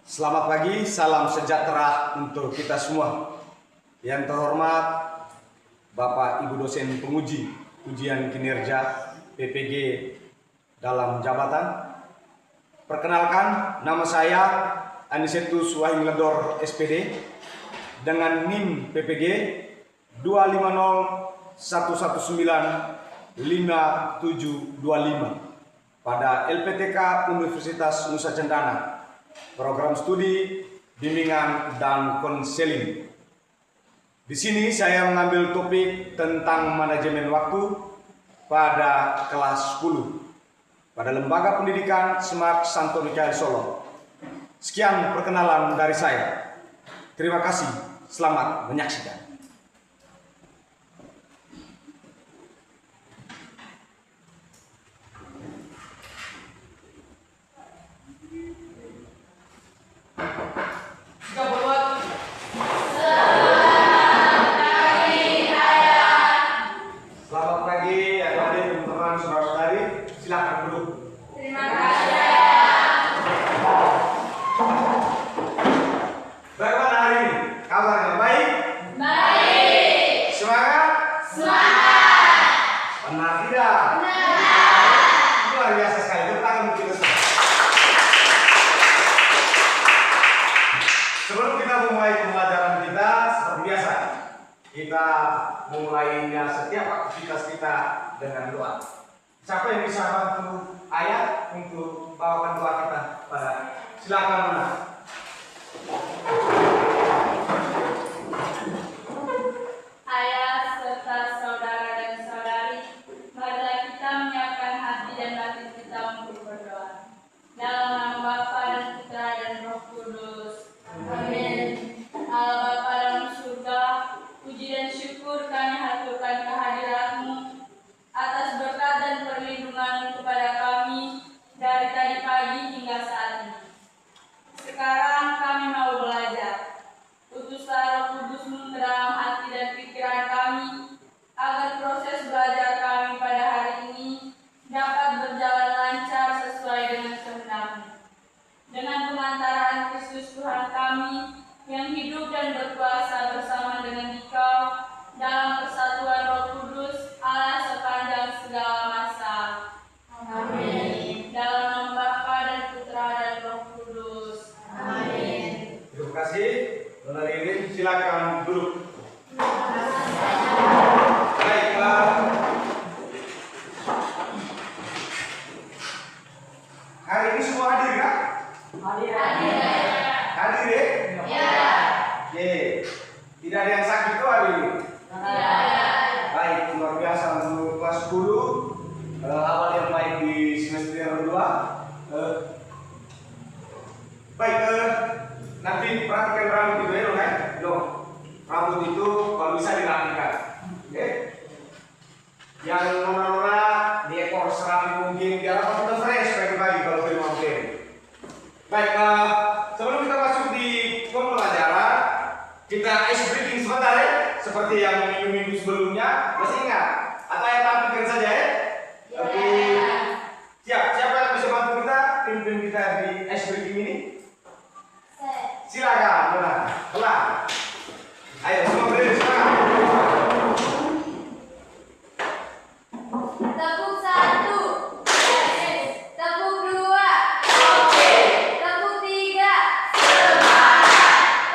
Selamat pagi, salam sejahtera untuk kita semua. Yang terhormat Bapak Ibu dosen penguji ujian kinerja PPG dalam jabatan. Perkenalkan, nama saya Anisetus Wahing Ledor SPD dengan NIM PPG 250119575 pada LPTK Universitas Nusa Cendana. Program studi, bimbingan, dan konseling. Di sini saya mengambil topik tentang manajemen waktu pada kelas 10 pada Lembaga Pendidikan Smart Santo Mikael Solo. Sekian perkenalan dari saya. Terima kasih. Selamat menyaksikan. Silakan duduk. Terima kasih. Bagaimana hari ini? Kabarnya baik? Baik. Semangat? Semangat. Benar tidak? Benar. Luar biasa sekali. Tepuk tangan untuk kita semua. Sebelum kita memulai pembelajaran kita, seperti biasa, kita memulainya setiap aktivitas kita dengan doa. Siapa yang bisa bantu ayah untuk bawakan doa kita pada? Silakan Luna. Ayah serta saudara dan saudari, marilah kita menyiapkan hati dan batin kita untuk berdoa. Dalam nama Bapa dan Putra dan Roh Kudus. Amin. Allah Bapa dalam surga, puji dan syukur kami haturkan kehadirat-Mu atas berkat dan perlindungan kepada kami dari tadi pagi hingga saat ini. Sekarang kami mau belajar. Utuslah Roh Kudus-Mu ke dalam hati dan pikiran kami, agar proses belajar kami pada hari ini dapat berjalan lancar sesuai dengan kehendak-Mu. Dengan pemantaran Kristus Tuhan kami, yang hidup dan berkuasa bersama dengan Dikau, dalam persatuan Roh Kudus, Allah sepanjang segala masa. Amin. Dalam nama Bapa dan Putra dan Roh Kudus. Amin. Terima kasih. Nona Ririn, silakan duduk. Baiklah. Hari ini semua hadir kan? Hadir. Hadir ya? Ya. Oke. Tidak ada yang sakit tuh hari ini? Ya. Baik, luar biasa untuk kelas 10. Awal yang baik di semester yang kedua. Baik, nanti perhatikan rambut itu ya, kan? Rambut itu kalau bisa dirapikan. Oke? Yang nona-nona di ekor serapi mungkin biar apa kita fresh pagi-pagi kalau beli mobil. Baik, sebelum kita masuk di pembelajaran, kita ice breaking sebentar ya, seperti yang minggu-minggu sebelumnya. Masih ingat? Atau yang tampilkan saja ya? Oke. Siap. Siapa yang bisa bantu kita? Pimpin kita di ice breaking ini. Silakan, pelan. Ayo semua berdiri semangat. Tepuk 1. Tepuk 2. Tepuk 3.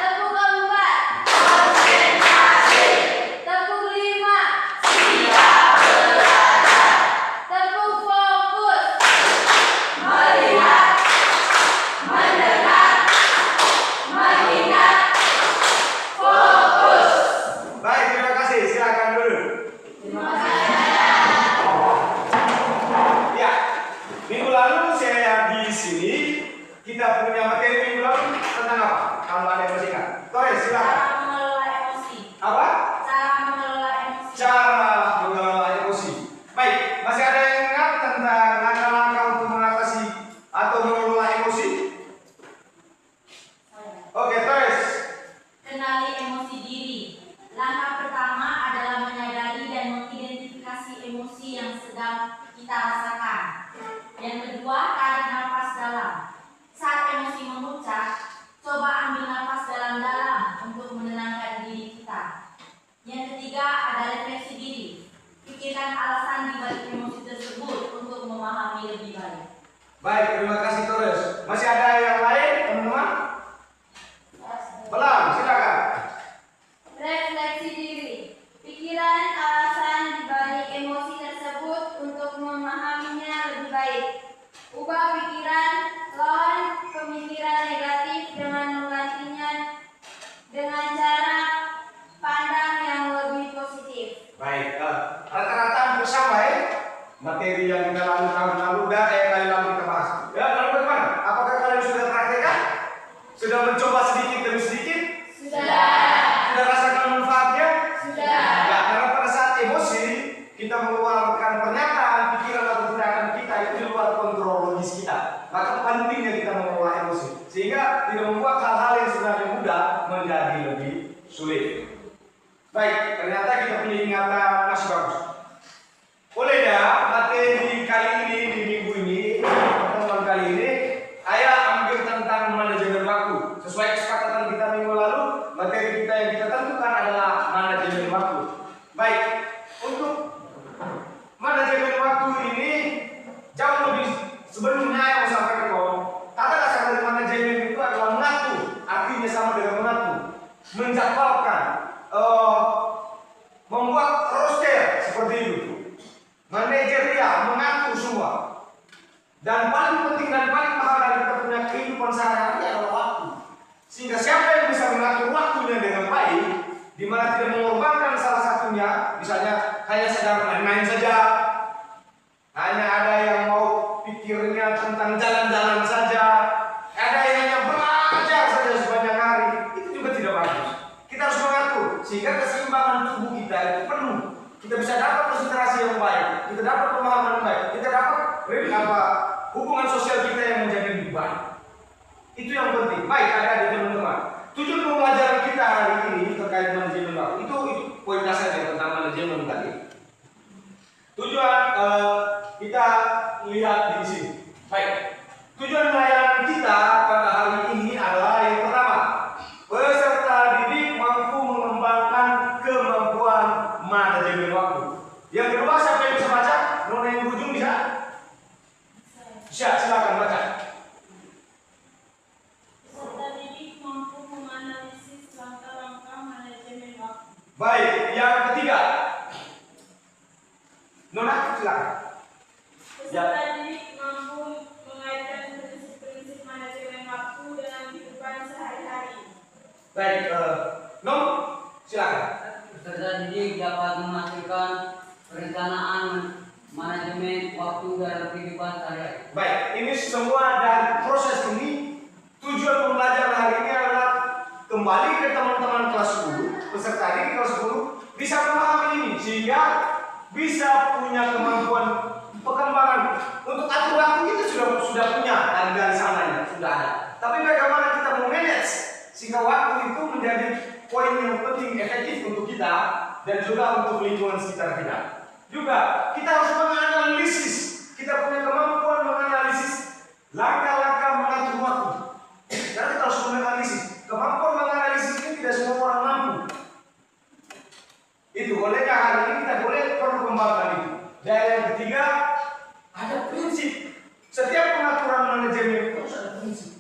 Tepuk 4. Tepuk 5. Tepuk fokus. Melihat, mendengar, mengingat, fokus. Baik, terima kasih. Silakan dulu. Terima kasih. Ya, minggu lalu saya di sini kita punya materi minggu lalu tentang apa? Kalau ada yang masih ingat, Torres silakan. Cara mengelola emosi. Apa? Cara mengelola emosi. Cara mengelola emosi. Baik, masih ada yang ingat tentang langkah-langkah untuk mengatasi atau mengelola emosi? Oke, Torres. Kenali emosi diri. Langkah pertama adalah menyadari dan mengidentifikasi emosi yang sedang kita rasakan. Yang kedua, tarik nafas dalam. Saat emosi sulit. Baik, ternyata kita punya ingatan masih bagus. Boleh ya, materi kali ini di minggu ini, pertemuan kali ini, ayah ambil tentang manajemen waktu. Sesuai kesepakatan kita minggu lalu, materi kita yang kita tentukan adalah manajemen waktu. Baik, untuk manajemen waktu ini jauh lebih sebelumnya yang mau sampaikan kok. Kata dasar dari manajemen itu adalah mengatur, artinya sama dengan mengatur, menjadwalkan, membuat roster seperti itu. Manajerial, mengatur semua. Dan paling penting dan paling mahal dari kita punya kehidupan sehari-hari adalah waktu. Sehingga siapa yang bisa mengatur waktunya dengan baik, di mana tidak mengorbankan salah satunya, misalnya hanya sedang main-main saja, hanya ada yang mau pikirnya tentang jalan-jalan saja, ada yang hanya belajar saja sepanjang hari, itu juga tidak bagus. Kita harus mengatur sehingga keseimbangan tubuh kita itu penuh. Kita bisa dapat konsentrasi yang baik, kita dapat pemahaman yang baik, kita dapat hubungan sosial kita yang menjadi lebih baik. Itu yang penting. Baik, ada teman-teman. Tujuan pembelajaran kita hari ini terkait manajemen waktu itu poin dasarnya tentang manajemen tadi. Tujuan kita lihat di sini. Baik. Tujuan pelayanan kita pada hari ini adalah yang pertama, peserta didik mampu mengembangkan kemampuan manajemen waktu. Yang kedua, siapa yang bisa baca? Nona yang ujung bisa? Silakan baca. Peserta didik mampu menganalisis langkah-langkah manajemen waktu. Baik, yang ketiga. Nona, silakan. Peserta didik mampu mengaitkan prinsip-prinsip manajemen waktu dengan kehidupan sehari-hari. Baik, Non, silakan. Peserta didik dapat menghasilkan perencanaan manajemen waktu dalam kehidupan sehari-hari. Baik, ini semua dari proses ini. Tujuan pembelajaran hari ini adalah kembali ke teman-teman kelas 10, peserta didik kelas 10 bisa memahami ini sehingga bisa punya kemampuan perkembangan. Untuk atur waktu kita sudah punya dari sananya sudah ada. Tapi bagaimana kita memanage sehingga waktu itu menjadi poin yang penting efektif untuk kita dan juga untuk lingkungan sekitar kita. Juga kita harus menganalisis, kita punya kemampuan menganalisis langkah-langkah mengatur waktu. Karena kita harus menganalisis. Kemampuan menganalisis ini tidak semua orang mampu. Itu olehnya hari ini kita perlu kembangkan itu. Dan yang ketiga, ada prinsip. Setiap pengaturan manajemen itu harus ada prinsip.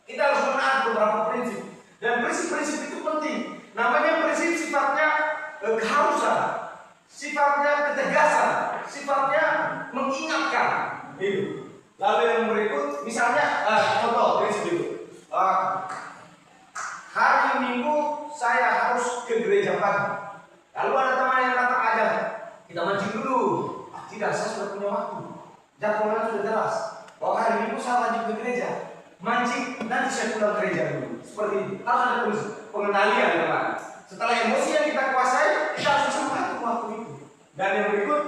Kita harus menaat beberapa prinsip. Dan prinsip-prinsip itu penting. Namanya prinsip sifatnya keharusan, sifatnya ketegasan, sifatnya mengingatkan. Itu. Lalu yang berikut, misalnya contoh prinsip itu. Hari Minggu saya harus ke gereja pagi. Lalu ada teman yang datang aja, kita mancing dulu. Tidak, saya sudah punya waktu. Jadwalnya sudah jelas. Bahwa hari Minggu saya wajib ke gereja. Mancing, nanti saya pulang gereja dulu. Seperti itu. Harus ada pengendalian, teman. Setelah emosi yang kita kuasai, kita harus bisa mengatur waktu itu. Dan yang berikut,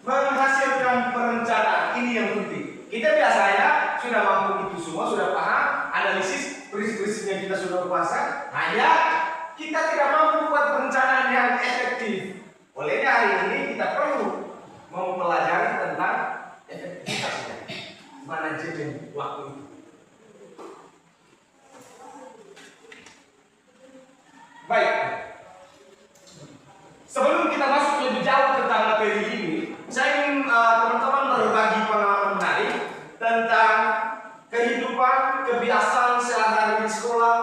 menghasilkan perencanaan. Ini yang penting. Kita biasanya sudah mampu itu semua, sudah paham, analisis, prinsip-prinsipnya kita sudah kuasai. Hanya kita tidak mampu buat perencanaan yang efektif. Olehnya hari ini kita perlu mempelajari tentang efektivitasnya, manajemen waktu itu. Baik. Sebelum kita masuk lebih jauh tentang materi ini, saya ingin teman-teman berbagi pengalaman menarik tentang kehidupan, kebiasaan sehari-hari di sekolah.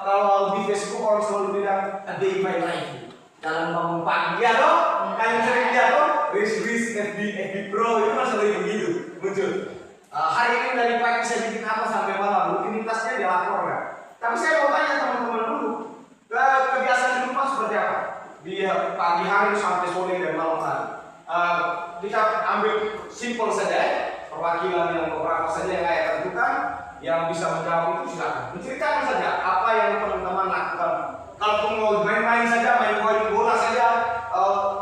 Kalau di Facebook orang selalu bilang a day by life dalam bangun pagi, ya toh? Kalian sering lihat toh? Risk FB Pro itu kan selalu begitu muncul. Hari ini dari pagi saya bikin apa sampai malam, rutinitasnya dilaporkan. Tapi saya mau tanya teman-teman dulu, kebiasaan di rumah seperti apa? Di pagi hari sampai sore dan malam hari. Kita ambil simpel saja, perwakilan yang beberapa saja yang saya tentukan. Yang bisa menjawab itu silakan menceritakan saja apa yang teman-teman lakukan. Kalau mau main-main saja, main bola saja,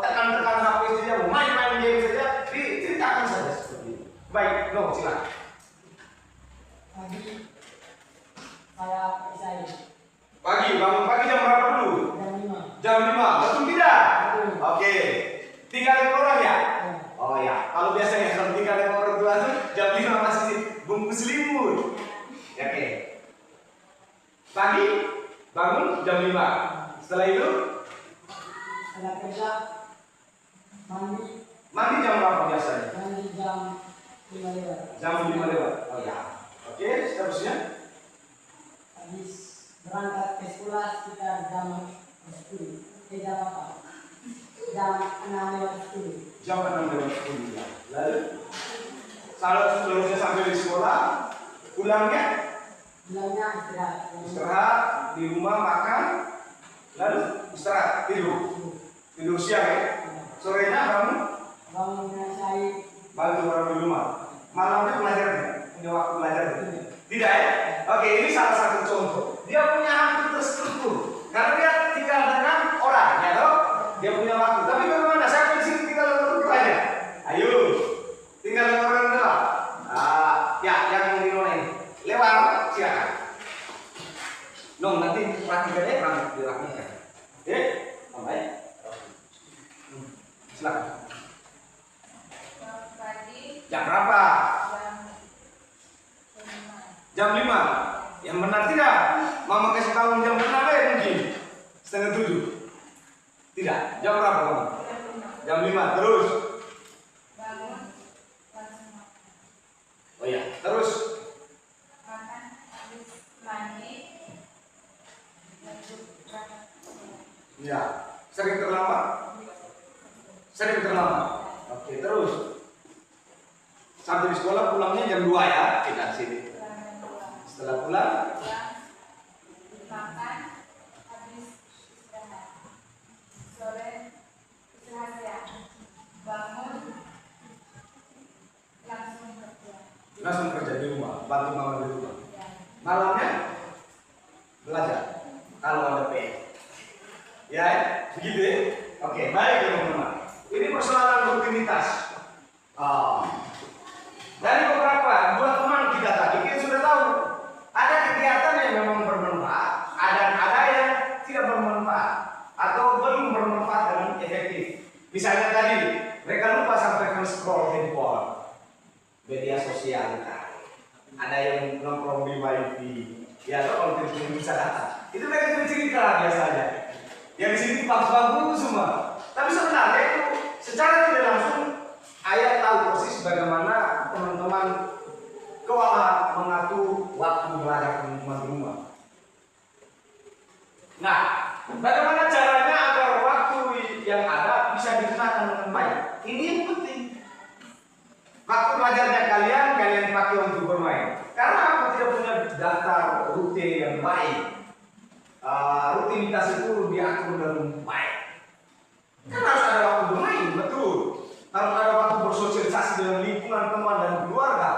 tekan-tekan HP saja, mau main-main game saja, ceritakan saja seperti itu. Baik, no, silakan. Pagi saya Pagi bangun bungkus selimut. Ya, oke. Pagi bangun jam 5. Setelah itu Ada kerja, mandi, mandi jam berapa biasanya? mandi jam 5 lewat. Jam 5 lewat. Oh ya. Oke, seterusnya Habis berangkat ke sekolah sekitar jam 10. Jam apa? Jam 6 lewat 10. jam 6 lewat 10 ya. Lalu seterusnya sampai di sekolah, pulangnya Bilangnya istirahat. istirahat di rumah, makan, lalu istirahat, tidur siang ya. Sorenya bangun Bangun selesai. bantu orang di rumah. Malamnya belajar tidak? Punya waktu belajar tidak? Tidak ya? Oke, ini salah satu contoh. Dia punya hampir terstruktur karena dia tinggal dengan orang, ya toh? Dia punya waktu. Tapi bagaimana? Saya di sini tinggal dengan orang aja. Ayo, tinggal dengan orang dulu. Ya, yang di mana ini? Lewat, silakan. Nong, nanti praktikannya pernah dilakukan. Oke, baik. Silakan. Pagi Jam berapa? jam 5. Jam 5. Yang benar tidak? Mama kasih tahu jam berapa ya mungkin? Setengah 7. Tidak. Jam berapa Mama? Jam 5. Terus? Bangun langsung makan. Oh iya. Terus? Makan habis mandi lanjut berangkat sekolah. Iya. Sering terlambat? Sering terlambat. Oke, terus? Sampai di sekolah pulangnya jam 2 ya? Kita sini. Setelah pulang? Makan habis istirahat. Sore istirahat ya. Bangun langsung kerja. Langsung kerja di rumah, bantu mama di rumah. Ya. Malamnya belajar kalau ada PR. Ya, begitu ya. Oke, baik teman-teman. Ini persoalan rutinitas. Dari beberapa dua teman kita tadi kita sudah tahu ada kegiatan yang memang bermanfaat, ada yang tidak bermanfaat atau belum bermanfaat dengan efektif. Misalnya tadi mereka lupa sampai scroll handphone, media sosial. Ada yang nongkrong di wifi, ya kalau tidak bisa datang. Itu mereka cerita biasanya. Yang di sini bagus-bagus semua. Tapi sebenarnya itu secara tidak langsung ayah tahu persis bagaimana teman-teman kewalahan mengatur waktu belajar teman-teman di rumah. Nah, bagaimana caranya agar waktu yang ada bisa digunakan dengan baik? Ini yang penting. Waktu belajarnya kalian pakai untuk bermain. Karena aku tidak punya daftar rute yang baik. Rutinitas itu diatur dengan baik. Kan harus ada waktu bermain, betul. Harus ada waktu bersosialisasi dengan lingkungan teman dan keluarga.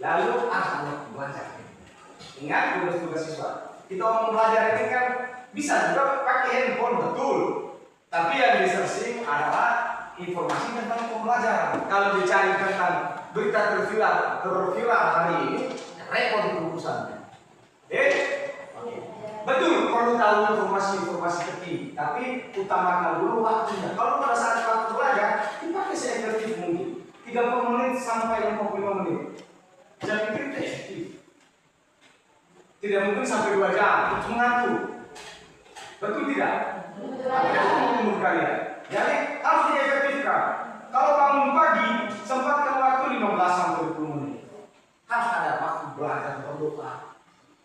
Lalu ada waktu belajar. Ingat tugas-tugas siswa. Kita mau belajar ini kan bisa juga pakai handphone, betul. Tapi yang di-searching adalah informasi tentang pembelajaran. Kalau dicari tentang berita terviral hari ini, repot itu urusannya. Betul, perlu tahu informasi-informasi terkini, tapi utamakan dulu waktunya. Kalau pada saat waktu belajar, dipakai seefektif mungkin. 30 menit sampai 45 menit. Jangan pikir itu efektif. Tidak mungkin sampai 2 jam, terus mengantuk. Betul tidak? Betul menurut kalian. Jadi harus diefektifkan. Kalau bangun pagi, sempatkan waktu 15 sampai 20 menit. Harus ada waktu belajar, berdoa.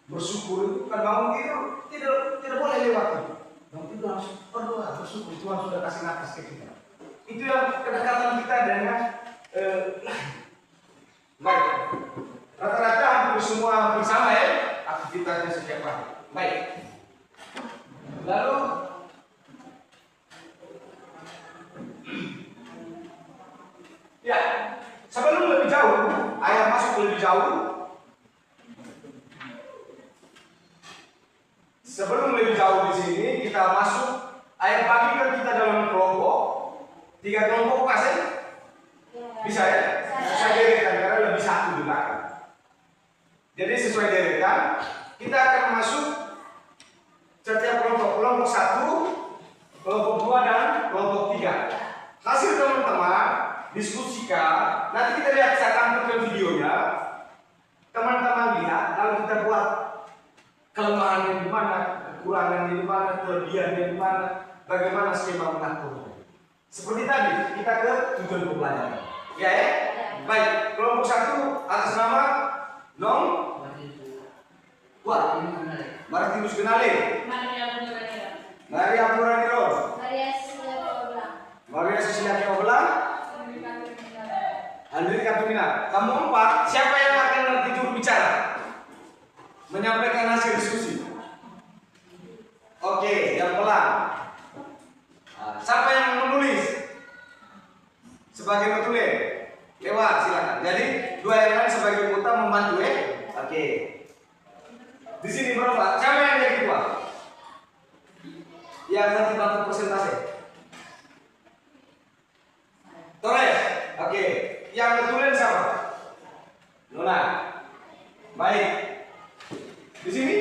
Bersyukur itu kan bangun tidur tidak boleh lewat itu. Bangun tidur harus berdoa, bersyukur. Tuhan sudah kasih nafas ke kita. Itu yang kedekatan kita dengan baik. Rata-rata hampir semua bersama ya aktivitasnya setiap hari. Baik. Lalu ya, sebelum lebih jauh, ayah masuk lebih jauh. Sebelum lebih jauh di sini, kita masuk. Ayah bagikan kita dalam kelompok. 3 kelompok pas ya? Bisa ya? Sesuai deretan karena lebih satu di belakang. Jadi sesuai deretan, kita akan masuk setiap kelompok. Kelompok 1, kelompok 2 dan kelompok 3. Hasil teman-teman diskusikan. Nanti kita lihat, saya tampilkan videonya. skema mengatur. Seperti tadi, kita ke tujuan pembelajaran. Ya, ya? Baik, kelompok 1 atas nama Nong Kuat Martinus Genale, Maria Puraniro, Maria Cecilia Keobelang, Andri Katumina. Kamu 4, siapa yang akan nanti juru bicara? Menyampaikan hasil diskusi. Oke, yang pelan. Nah, siapa yang menulis? Sebagai penulis. Lewat, silakan. Jadi, 2 yang lain sebagai kota membantu ya. Oke. Di sini berapa? Siapa yang jadi ketua? Yang nanti bantu presentasi. Torres. Oke. Yang betulin siapa? Nona. Baik. Di sini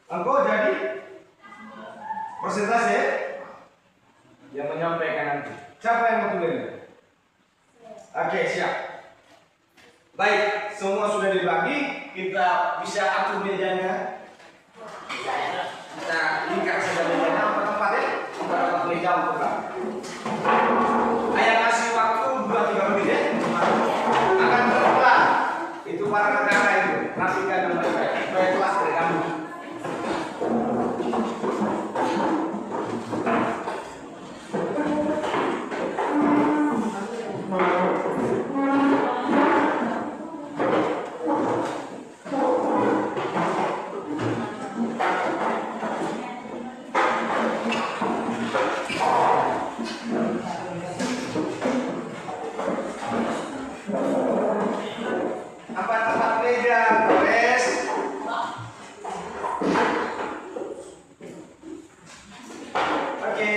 engkau jadi presentasi ya? Yang menyampaikan nanti. Siapa yang betulin? Oke, siap. Baik, semua sudah dibagi. Kita bisa atur mejanya. Kita lingkar saja mejanya. Apa tempatnya? Berapa meja untuk kamu? Ayah kasih waktu 2-3 menit ya. Akan pelan. Itu para rekan itu. Rapikan dengan baik-baik. Supaya kelas dari kamu. Tempat-tempat meja, Torres. Oke.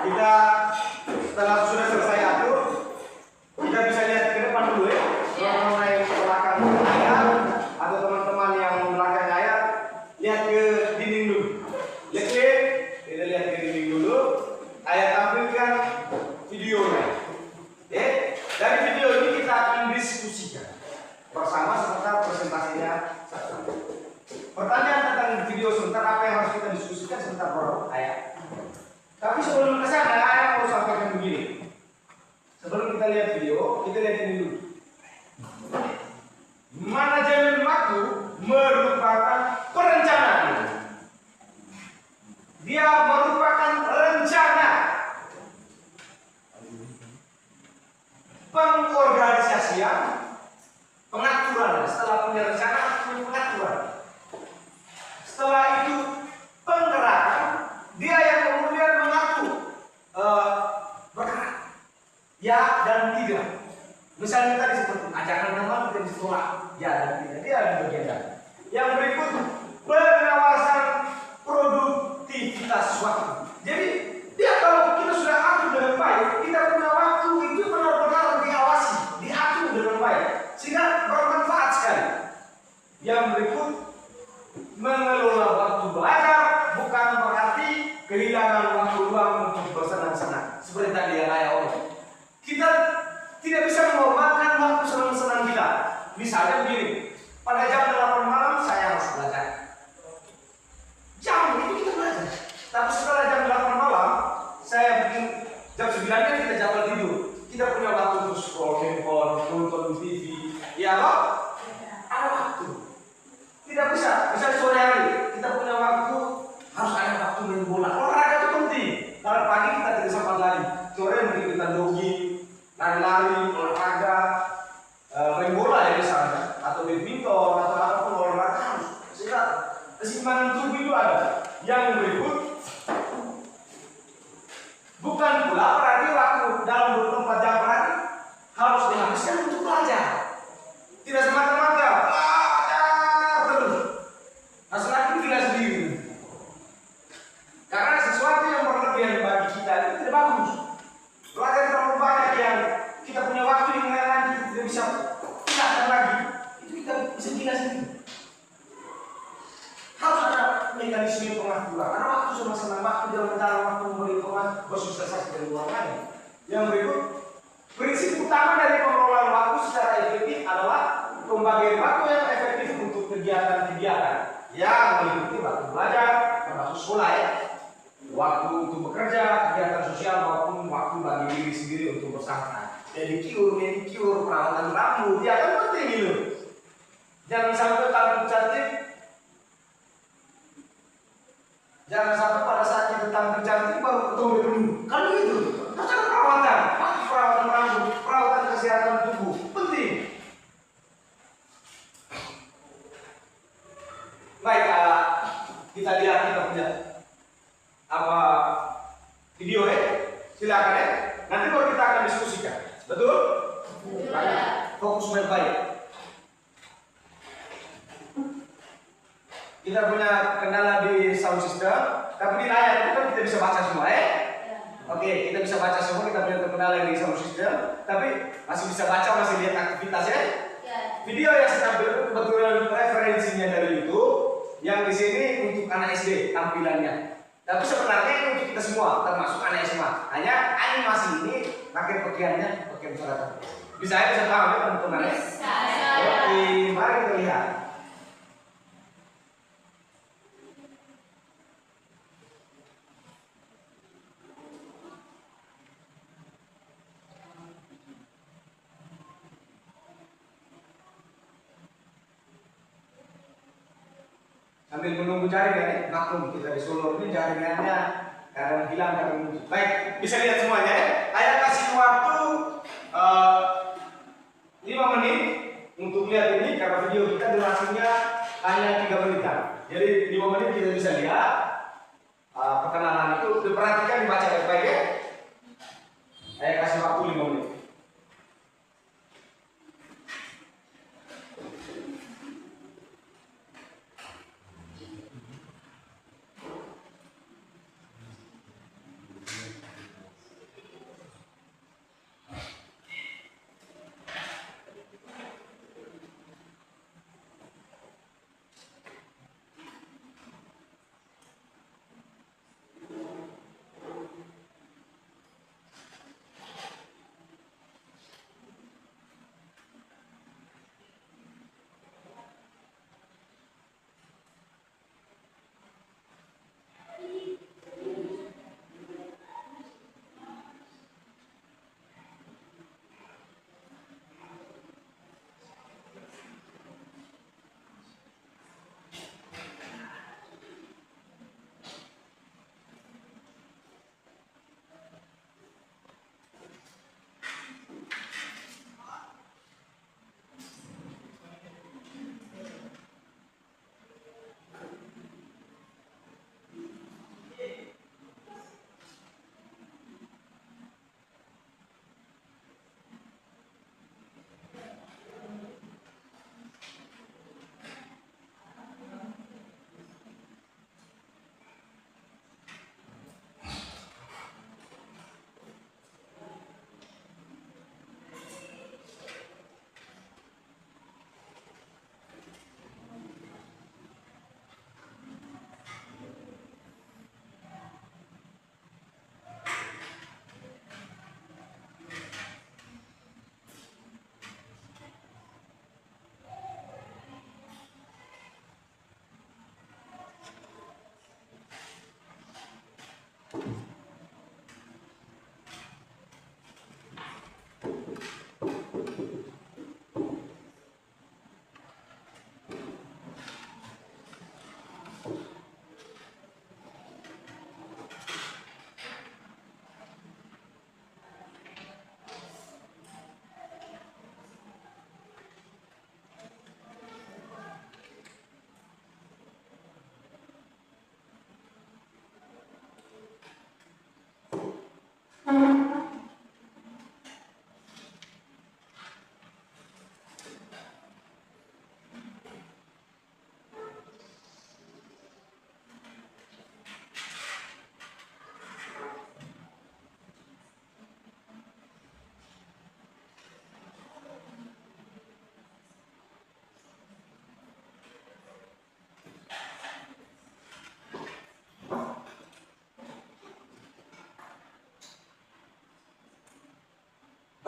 Kita setelah sudah selesai atur, kita bisa lihat ke depan dulu ya. Teman-teman yang ke belakang saya atau teman-teman yang belakang saya, lihat ke dinding dulu. Lihat ke, kita lihat ke dinding dulu. Ayah tampilkan videonya. Dari video ini kita akan diskusikan bersama serta presentasinya. Pertanyaan tentang video sebentar, apa yang harus kita diskusikan sebentar bro, ayah. Tapi sebelum ke sana, ayah mau sampaikan begini. Sebelum kita lihat video, kita lihat ini dulu. Manajemen waktu merupakan perencanaan. Dia merupakan rencana, pengorganisasian, pengaturan. Setelah punya rencana, punya pengaturan. Setelah itu penggerakan, dia yang kemudian mengatur bergerak, ya dan tidak. Misalnya tadi seperti ajakan teman kita di sekolah, ya dan tidak. Dia ada bagian dari. Yang berikut pengawasan produktivitas waktu. Jadi dia kalau kita sudah atur dengan baik, kita punya waktu itu benar-benar diawasi, diatur dengan baik, sehingga bermanfaat sekali. Yang berikut mengelola waktu belajar bukan berarti kehilangan waktu luang untuk bersenang-senang. Seperti tadi yang ayah omong, kita tidak bisa mengorbankan waktu senang-senang kita. Misalnya begini, pada jam 8 malam saya harus belajar. Jam itu kita belajar. Tapi setelah jam 8 malam, saya bikin jam 9 kan kita jadwal tidur. Kita punya waktu untuk scroll handphone, nonton TV. Ya loh? Ada waktu. Tidak bisa. Misalnya sore hari, kita punya waktu, harus ada waktu main bola. Olahraga itu penting. Kalau pagi kita tidak sempat lari. Sore mungkin kita jogging, lari-lari, olahraga, main bola ya misalnya, atau badminton, atau apapun olahraga harus. Sehingga keseimbangan tubuh itu ada. Yang berikut bukan pula berarti waktu dalam 24 jam per hari harus dihabiskan untuk belajar. Tidak semata-mata belajar terus. Hasil aku tidak sendiri. Karena sesuatu yang berlebihan bagi kita itu tidak bagus. Belajar terlalu banyak yang kita punya waktu yang lain kita tidak bisa pilahkan lagi. Itu kita bisa gila sendiri. Harus ada mekanisme pengaturan. Karena waktu senang-senang, waktu jalan-jalan, waktu memberi informasi, bersosialisasi dari luar lain. Yang berikut, prinsip utama dari pengelolaan waktu secara efektif adalah pembagian waktu yang efektif untuk waktu untuk bekerja, kegiatan sosial maupun waktu bagi diri sendiri untuk bersantai. Pedicure, manicure, perawatan rambut, ya kan penting gitu. Jangan sampai tampil cantik, jangan sampai pada saat kita tampil cantik baru ketemu dulu. Kan gitu. Terus ada perawatan rambut, perawatan kesehatan tubuh, penting. Baik, kita lihat kita punya apa video ya, silakan ya. Nanti baru kita akan diskusikan, betul? Fokus baik-baik. Kita punya kendala di sound system, tapi di layar itu kita bisa baca semua ya. Oke, kita bisa baca semua, kita punya kendala di sound system, tapi masih bisa baca, masih lihat aktivitas ya. Video yang saya tampilkan kebetulan referensinya dari YouTube, yang di sini untuk anak SD tampilannya. Tapi sebenarnya ini untuk kita semua, termasuk anak SMA. Hanya animasi ini pakai pakaiannya pakaian masyarakat. Bisa ya, bisa paham ya teman-teman ya? Oke, mari kita lihat. Sambil menunggu jaringan, maklum kita di Solo ini jaringannya kadang hilang, kadang muncul. Baik, bisa lihat semuanya ya. Saya kasih waktu 5 menit untuk lihat ini karena video kita durasinya hanya 3 menitan. Jadi 5 menit kita bisa lihat perkenalan itu. Diperhatikan, dibaca baik-baik ya. Saya kasih waktu 5 menit.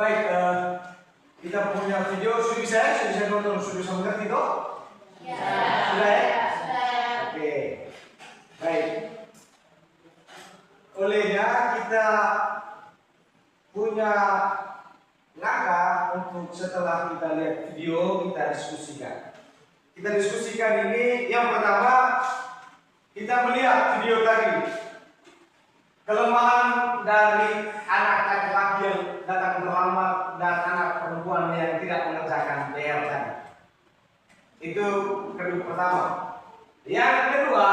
Baik, kita punya video, sudah bisa nonton, sudah bisa mengerti toh? Ya. Sudah ya? Sudah. Oke. Baik. kita punya langkah untuk setelah kita lihat video kita diskusikan. Kita diskusikan ini yang pertama kita melihat video tadi kelemahan dari anak laki-laki yang datang terlambat dan anak perempuan yang tidak mengerjakan PR tadi. Itu kedua pertama. Yang kedua,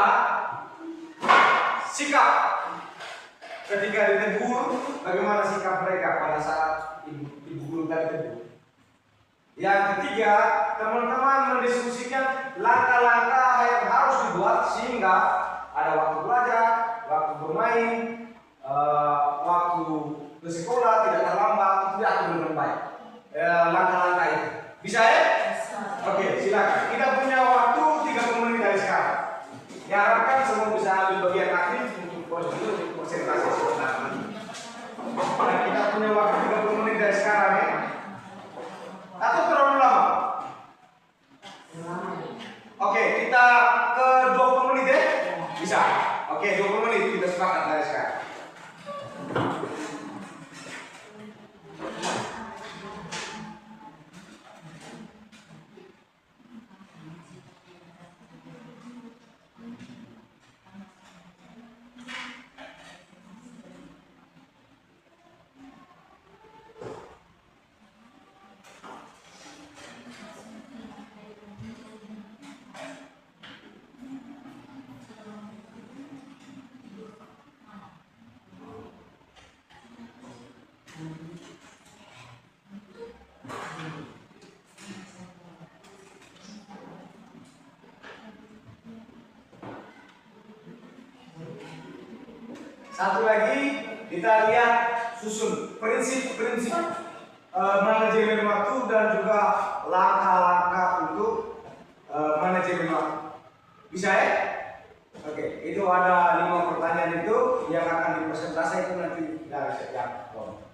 sikap. Ketika ditegur, bagaimana sikap mereka pada saat ibu guru tadi tegur. Yang ketiga, teman-teman mendiskusikan langkah-langkah yang harus dibuat sehingga ada waktu belajar, waktu bermain, waktu ke sekolah tidak terlambat, itu diatur dengan baik. Langkah-langkah itu. Bisa ya? Oke, silakan. Kita punya waktu 30 menit dari sekarang. Diharapkan semua bisa ambil bagian aktif untuk presentasi sebentar. Nah, kita punya waktu 30 menit dari sekarang ya. Atau terlalu lama? Oke, kita ke 20 menit ya? Bisa. Oke, 20 menit kita sepakat dari sekarang. Satu lagi kita lihat susun prinsip-prinsip manajemen waktu dan juga langkah-langkah untuk manajemen waktu. Bisa ya? Oke, itu ada 5 pertanyaan itu yang akan dipresentasikan itu nanti dari setiap kelompok.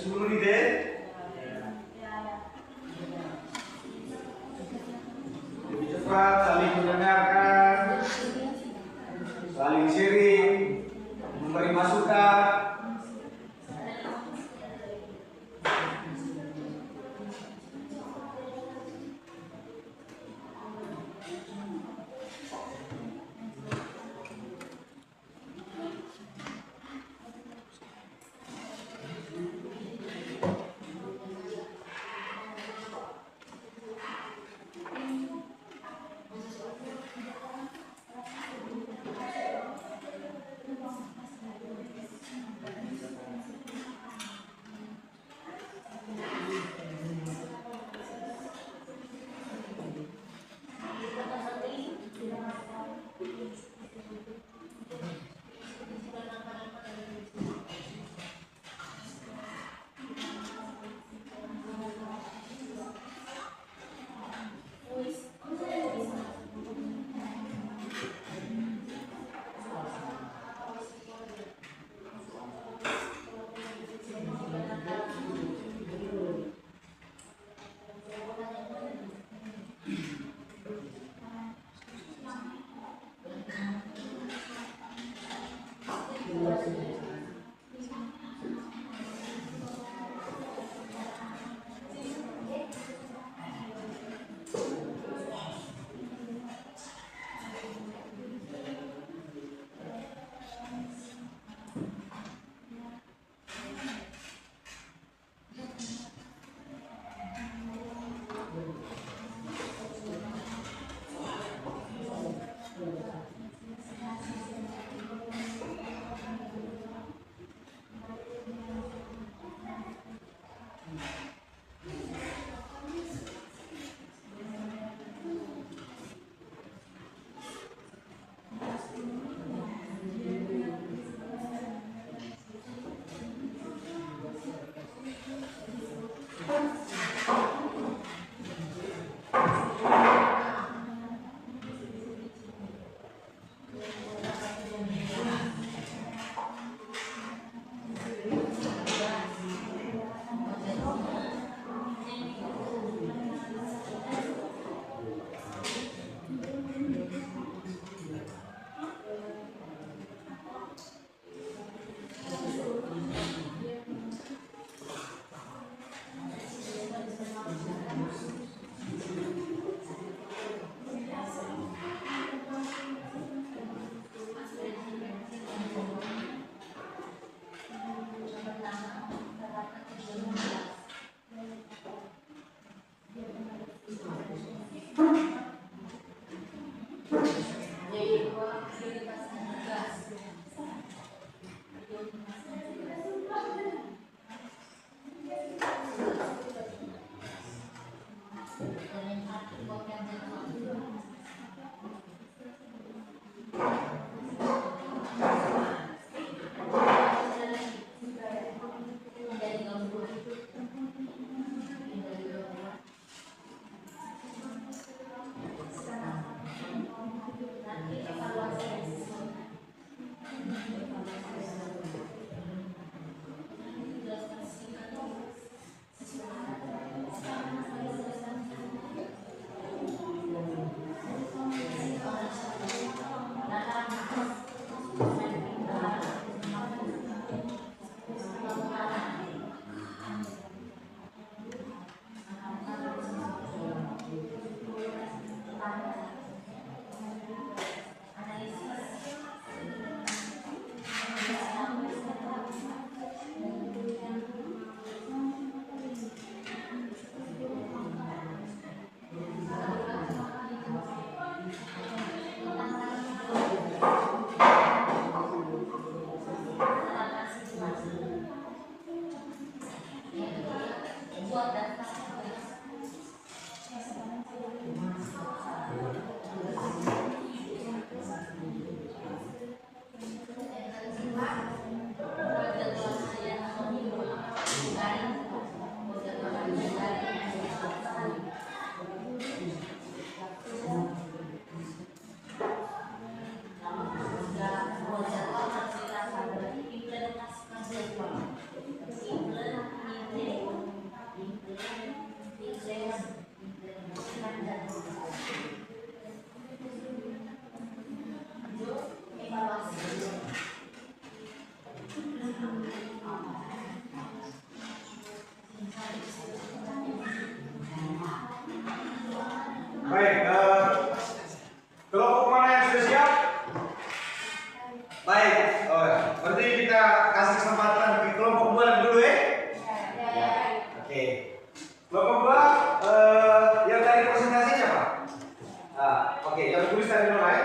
bunuh diri. Lebih cepat, saling mendengarkan, saling sharing, memberi masukan.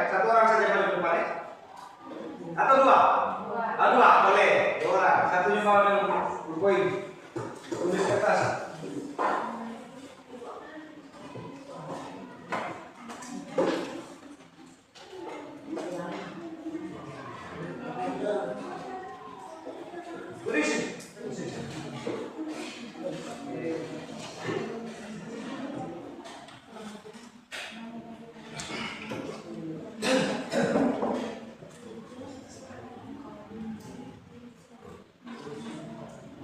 Satu orang saja maju ke depan ya. Atau dua? Dua, boleh. Dua orang. Satunya mau dengan berpoin. Tulis ke atas.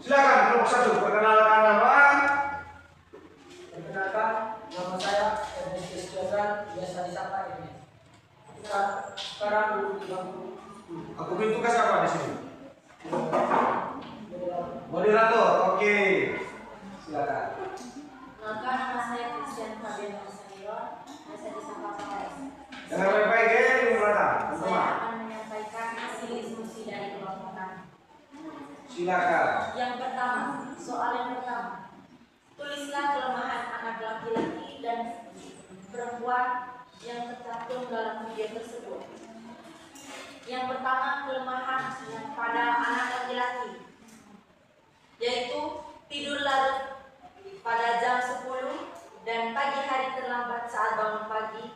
Silakan kelompok satu, perkenalkan nama. Perkenalkan, nama saya Ernest Jogran, biasa disapa ini. Sekarang duduk di bangku. Aku beri tugas apa di sini? Moderator, oke. Silakan. Nama saya Christian Fabian Senior, biasa disapa Pak. Jangan baik-baik ya, ini mulai. Saya akan menyampaikan hasil diskusi dari kelompok. Silakan. Yang pertama, soal yang pertama. Tulislah kelemahan anak laki-laki dan perempuan yang tercantum dalam video tersebut. Yang pertama, kelemahan yang pada anak laki-laki, yaitu tidur larut pada jam 10 dan pagi hari terlambat saat bangun pagi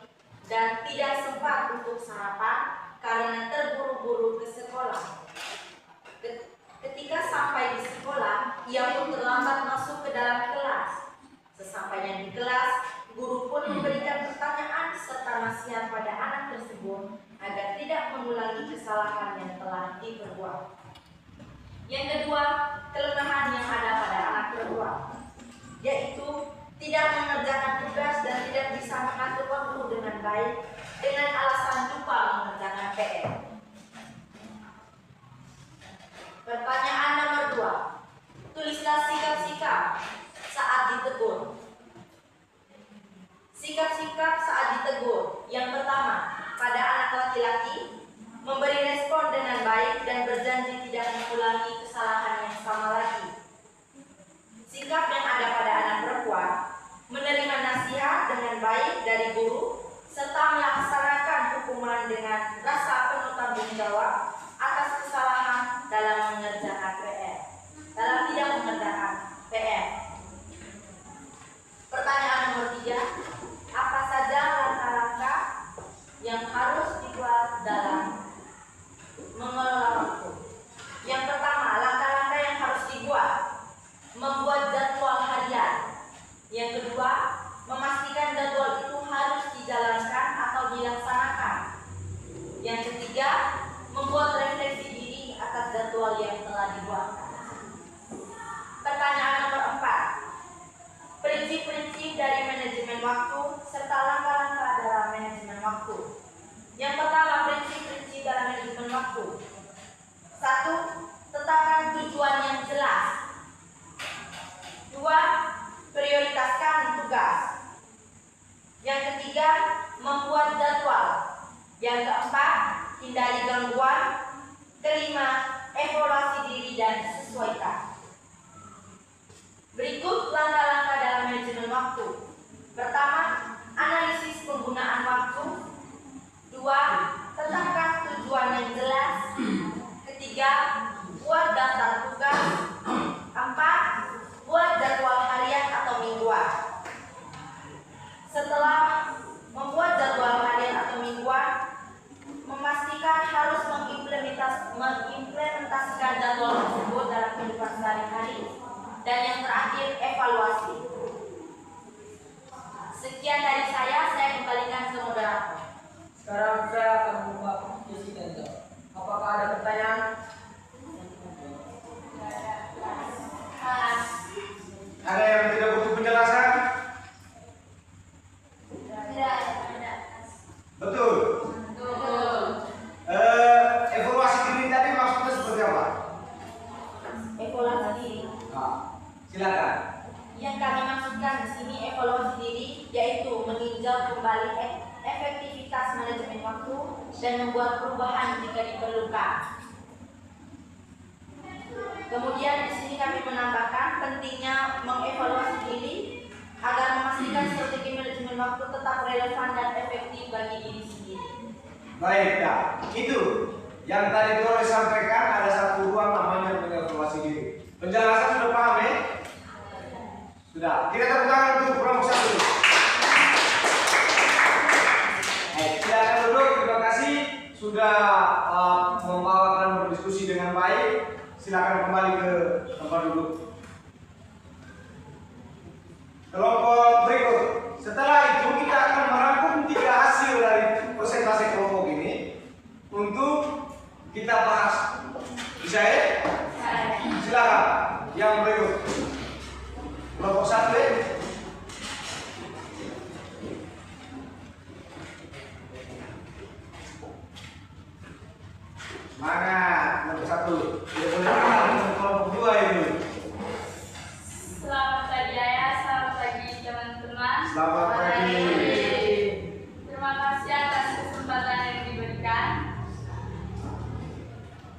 dan tidak sempat untuk sarapan karena terburu-buru ke sekolah. Ketika sampai di sekolah, ia pun terlambat masuk ke dalam kelas. Sesampainya di kelas, guru pun memberikan pertanyaan serta nasihat pada anak tersebut agar tidak mengulangi kesalahan yang telah diperbuat. Yang kedua, kelemahan yang ada pada anak perempuan, yaitu tidak mengerjakan tugas dan tidak bisa mengatur waktu dengan baik dengan alasan lupa mengerjakan PR. Pertanyaan nomor 2. Tulislah sikap-sikap saat ditegur. Sikap-sikap saat ditegur. Yang pertama, pada anak laki-laki, memberi respon dengan baik dan berjanji tidak mengulangi kesalahan yang sama lagi. Sikap yang ada pada anak perempuan, menerima nasihat dengan baik dari guru, serta melaksanakan hukuman dengan rasa penuh tanggung jawab atas kesalahan dalam mengerjakan PR, dalam tidak mengerjakan PR. Pertanyaan nomor 3, apa saja langkah-langkah yang harus dibuat dalam mengelola waktu? Yang pertama, langkah-langkah yang harus dibuat, membuat jadwal harian. Yang kedua, memastikan jadwal itu harus dijalankan atau dilaksanakan. Yang ketiga, membuat refleksi diri atas jadwal yang telah dibuat. Pertanyaan nomor 4. Prinsip-prinsip dari manajemen waktu serta langkah-langkah dalam manajemen waktu. Yang pertama, prinsip-prinsip dalam manajemen waktu. 1. Tetapkan tujuan yang jelas. 2. Prioritaskan tugas. Yang ketiga, membuat jadwal. Yang keempat, hindari gangguan. Kelima, evaluasi diri dan sesuaikan. Berikut langkah-langkah dalam manajemen waktu. Pertama, analisis penggunaan waktu. 2. Tetapkan tujuan yang jelas. Ketiga, buat daftar tugas. 4. Buat jadwal harian atau mingguan. Setelah membuat jadwal harian atau mingguan, memastikan harus mengimplementasikan jadwal tersebut dalam kehidupan sehari-hari. Dan yang terakhir, evaluasi. Sekian dari saya kembalikan ke moderator. Sekarang saya akan membuka sesi tanya. Apakah ada pertanyaan? Ada yang tidak butuh penjelasan? Betul. Evaluasi diri tadi maksudnya seperti apa? Evaluasi diri. Silakan. Yang kami maksudkan di sini evaluasi diri yaitu meninjau kembali efektivitas manajemen waktu dan membuat perubahan jika diperlukan. Kemudian di sini kami menambahkan pentingnya mengevaluasi diri agar memastikan strategi manajemen waktu tetap relevan dan efektif bagi diri sendiri. Baik, ya. Itu yang tadi Dore sampaikan, ada satu ruang namanya mengevaluasi diri. Penjelasan sudah paham ya? Sudah. Kita tepuk tangan untuk kelompok 1. Silakan duduk. Terima kasih sudah membawakan berdiskusi dengan baik. Silakan kembali ke tempat duduk. Kelompok berikut. Setelah itu kita akan merangkum 3 hasil dari presentasi kelompok ini untuk kita bahas. Bisa ya? Silakan. Yang berikut. Kelompok 1 ya. Semangat. Kelompok 1. Tidak boleh kalah dengan kelompok 2 itu. Selamat pagi ayah, selamat pagi teman-teman. Selamat pagi. Terima kasih atas kesempatan yang diberikan.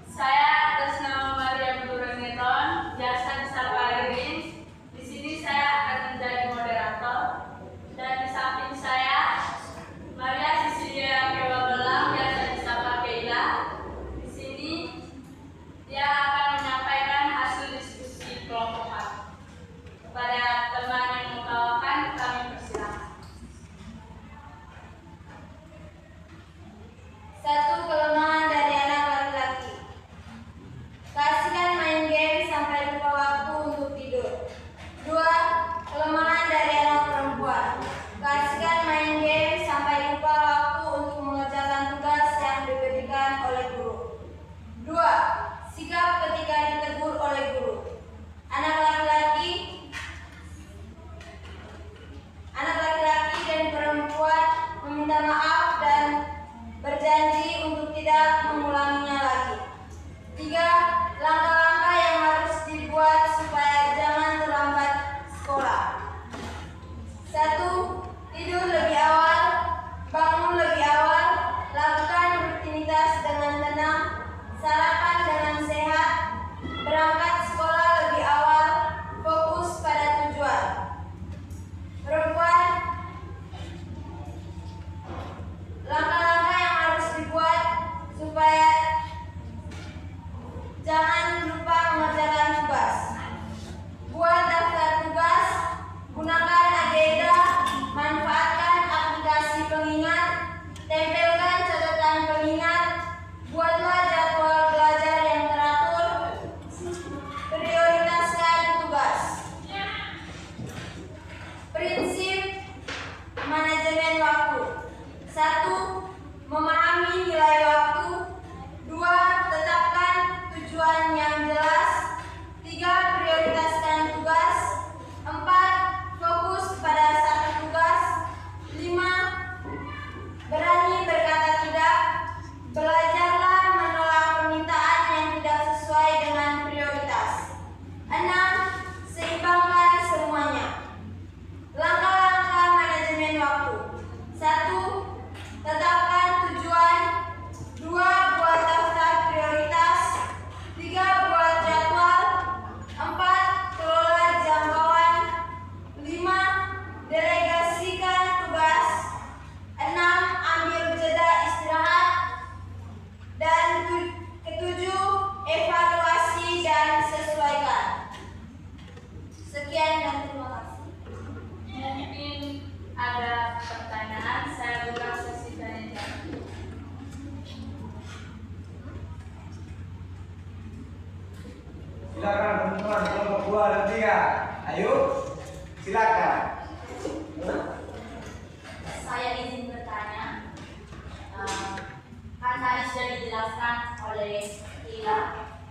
Saya atas nama Maria Buruneton, biasa disapa Ririn. Di sini saya akan menjadi moderator. Dan di samping saya Maria Cecilia Kewa Belang, biasa disapa Keila. Di sini dia akan menyampaikan hasil diskusi kelompok kami. Kepada teman yang membawakan, kami persilakan. 1. Kelemahan dari anak laki-laki. Keasikan main game sampai lupa waktu untuk tidur. 2. Kelemahan dari anak perempuan. Keasikan main game sampai lupa waktu untuk mengerjakan tugas yang diberikan oleh guru. 2. Sikap ketika ditegur oleh guru. Anak laki-laki dan perempuan meminta maaf dan berjanji untuk tidak mengulanginya lagi. 3. Langkah-langkah yang harus dibuat supaya jangan terlambat sekolah. 1. Tidur lebih awal, bangun lebih awal, lakukan rutinitas dengan tenang, sarapan dengan sehat, berangkat sekolah lebih awal, fokus pada tujuan. Perempuan, langkah-langkah yang harus dibuat supaya jangan lupa mengerjakan tugas. Buat daftar tugas, gunakan agenda, manfaatkan aplikasi pengingat, tempelkan catatan pengingat, buatlah jadwal belajar yang teratur, prioritaskan tugas. Prinsip manajemen waktu. 1. Memahami nilai waktu. 2. Tetapkan tujuan yang jelas. 3. Prioritaskan tugas. 4. Fokus pada satu tugas. 5. Berani berkata tidak. Belajarlah menolak permintaan yang tidak sesuai dengan prioritas. 6. Seimbangkan semuanya. Langkah-langkah manajemen waktu. 1. Tetapkan tujuan. 2. Buat daftar prioritas. 3. Buat jadwal. 4. Kelola jangkauan. 5. Delegasikan tugas. 6. Ambil jeda istirahat. Dan 7. Evaluasi dan sesuaikan. Sekian dan terima kasih. Mungkin ada pertanyaan, saya buka sesi tanya jawab. Silakan teman-teman kelompok 2 dan 3. Ayo, silakan. Saya izin bertanya. Kan tadi sudah dijelaskan oleh Ila.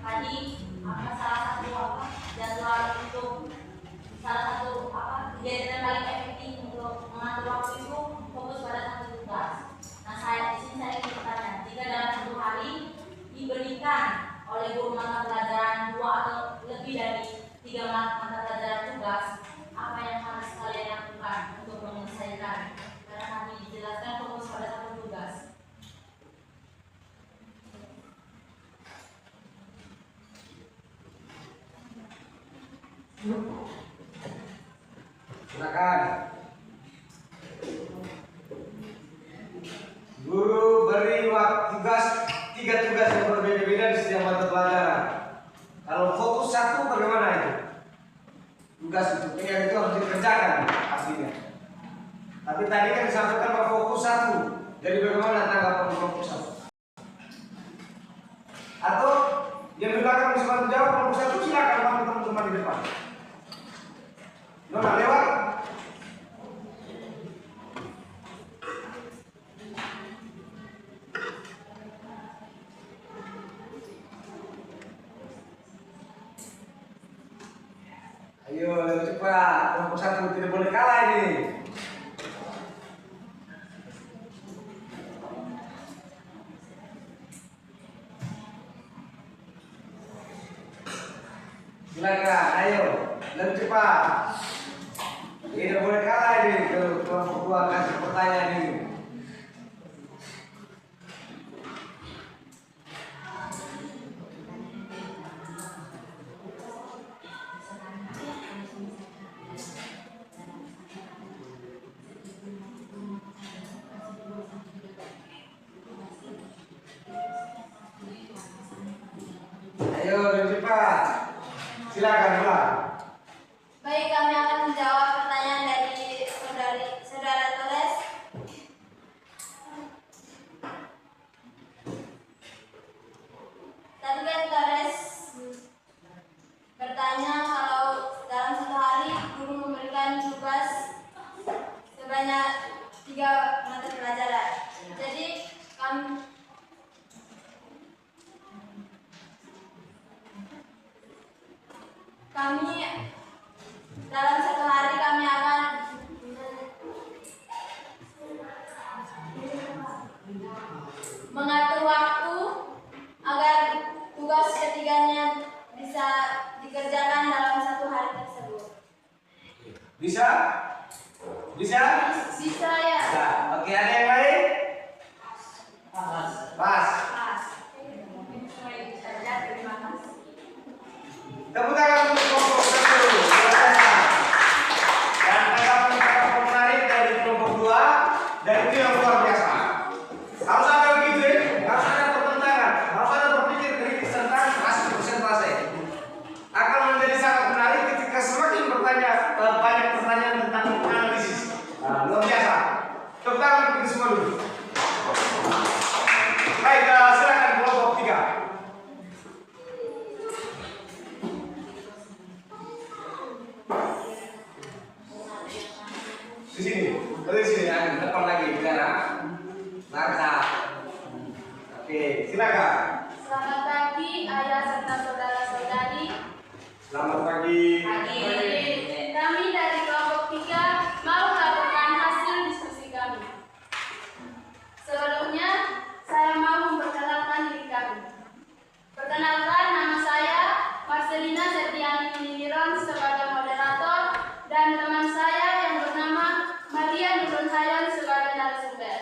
Tadi salah satu jadwal untuk kegiatan yang paling efektif untuk mengatur waktu itu fokus pada satu tugas. Nah, saya ingin bertanya, jika dalam satu hari diberikan oleh guru mata pelajaran 2 atau lebih dari 3 mata pelajaran tugas, apa yang harus kalian lakukan untuk menyelesaikan? Karena tadi dijelaskan fokus pada satu tugas. Silakan. Guru beri waktu Tapi tadi kan disampaikan bahwa fokus satu. Jadi bagaimana tanggapan kelompok satu? Atau yang di belakang bisa bantu jawab kelompok satu, silakan bantu teman-teman di depan. Nona lewat. Ayo lebih cepat, kelompok satu tidak boleh kalah ini. Silakan, ayo lebih cepat. Tidak boleh kalah ini. Kelompok dua kasih pertanyaan ini. Ayo lebih cepat. Silakan ulang. Baik, kami akan menjawab pertanyaan dari saudara Torres. Tadi kan Torres bertanya kalau dalam satu hari guru memberikan tugas sebanyak 3 mata pelajaran. Jadi kami dalam satu hari kami akan mengatur waktu agar tugas ketiganya bisa dikerjakan dalam satu hari tersebut. Bisa? Bisa? Bisa ya? Bisa. Oke, ada yang lain? Pas. Pas. Terima kasih. Tepuk tangan untuk kelompok satu. Dan tanggapan menarik dari kelompok dua, dan itu yang luar biasa. Harus ada begitu ya, harus ada pertentangan, harus ada berpikir kritis tentang hasil presentasi. Akan menjadi sangat menarik ketika semakin banyak pertanyaan tentang analisis. Nah, luar biasa. Tepuk tangan untuk itu semua dulu. Baik, silakan kelompok tiga. Di sini, di sini, depan lagi bicara. Narka. Oke, silakan. Selamat pagi ayah serta saudara-saudari. Selamat pagi. Kami dari kelompok 3 mau melaporkan hasil diskusi kami. Sebelumnya, saya mau memperkenalkan diri kami. Perkenalkan, nama saya Marcelina Septiani Miniron sebagai moderator dan teman saya yang bernama Maria Nurul Hayon sebagai narasumber.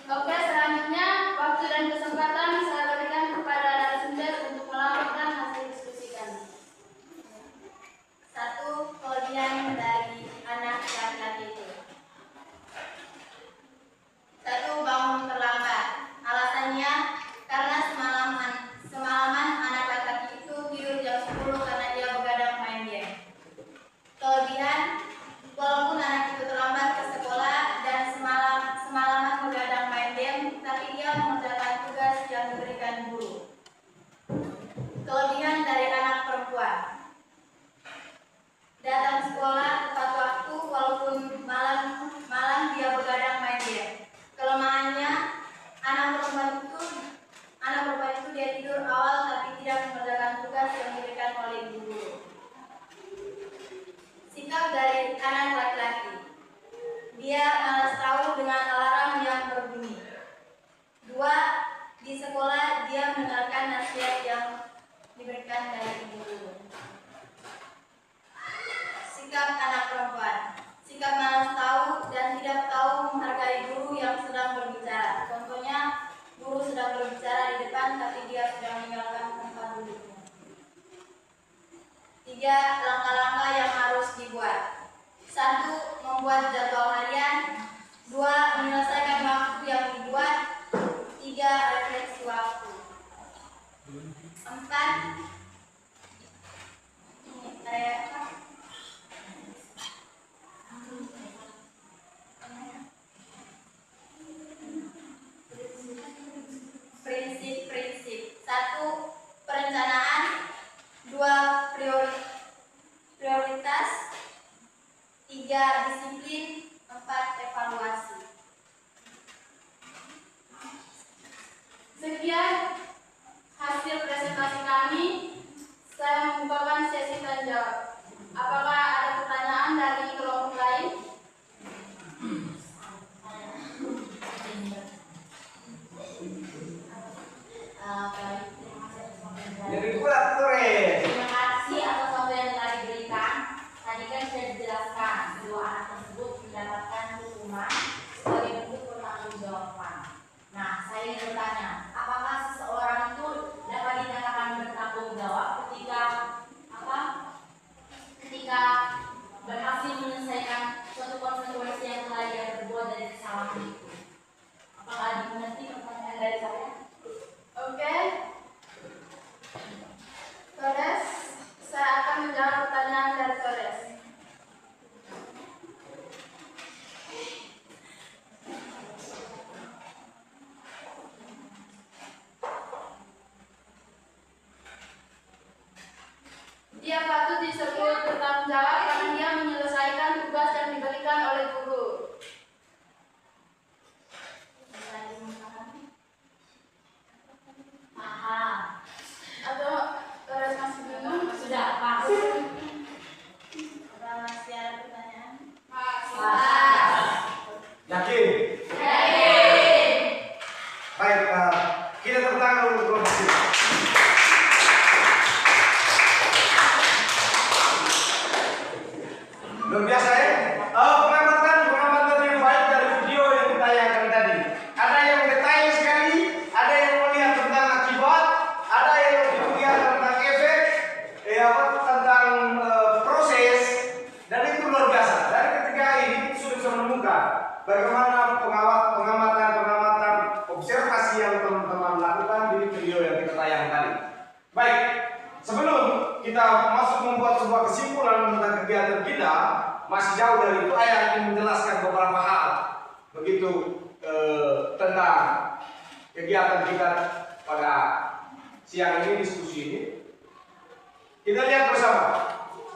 Oke, selanjutnya waktu dan kesempatan saya berikan kepada narasumber untuk melaporkan hasil diskusi kami. 1. Kelebihan dari anak laki-laki itu. 1. Bangun terlambat. Alasannya karena semalaman anak laki-laki itu tidur jam 10 karena dia begadang main game. Kelebihan, walaupun anak itu terlambat ke sekolah dan semalaman begadang main game, tapi dia mengerjakan tugas yang diberikan guru. Kelebihan dari anak perempuan. Datang sekolah tepat waktu walaupun malam dia begadang main game. Kelemahannya, anak perempuan itu dia tidur awal tapi tidak mengerjakan tugas yang diberikan oleh guru. Sikap dari anak laki-laki. Dia malas tahu dengan alarm yang berbunyi. 2. Di sekolah dia mendengarkan nasihat yang diberikan dari guru. Sikap anak perempuan. Sikap malas tahu dan tidak tahu menghargai guru yang sedang berbicara. Contohnya, guru sedang berbicara di depan tapi dia sedang meninggalkan tempat duduknya. 3. Langkah-langkah yang harus dibuat. 1. Membuat jadwal harian. 2. Menyelesaikan waktu yang dibuat. 3. Refleksi waktu. 4. Ini saya Baik, terima kasih atas waktunya. Jadi pula Torres. Terima kasih atas waktu yang telah diberikan. Tadi kan sudah dijelaskan kedua anak tersebut mendapatkan hukuman sebagai bentuk pertanggungjawaban. Nah, saya ingin bertanya, apakah seseorang itu dapat dinyatakan bertanggung jawab ketika ketika berhasil menyelesaikan suatu konsekuensi yang telah dia berbuat dari kesalahan itu? Apakah dimengerti pertanyaan dari saya? Oke. Torres, saya akan menjawab pertanyaan dari Torres. Dia patut disebut bertanggung jawab karena dia menyelesaikan tugas yang diberikan oleh guru. Paham. Atau Torres masih bingung? Sudah pas. Apa masih ada pertanyaan? Pas. Yakin? Baik, kita tepuk tangan untuk Profesor. Luar biasa ya? Pengamatan yang baik dari video yang ditayangkan tadi. Ada yang detail sekali, ada yang melihat tentang akibat, ada yang melihat tentang efek, tentang proses, dan itu luar biasa. Dari ketiga ini sudah bisa menemukan bagaimana pengamatan, observasi yang teman-teman lakukan di video yang kita tayang tadi. Baik, sebelum kita masuk membuat sebuah kesimpulan tentang kegiatan kita, masih jauh dari itu, saya ingin menjelaskan beberapa hal begitu tentang kegiatan kita pada siang ini, diskusi ini. Kita lihat bersama.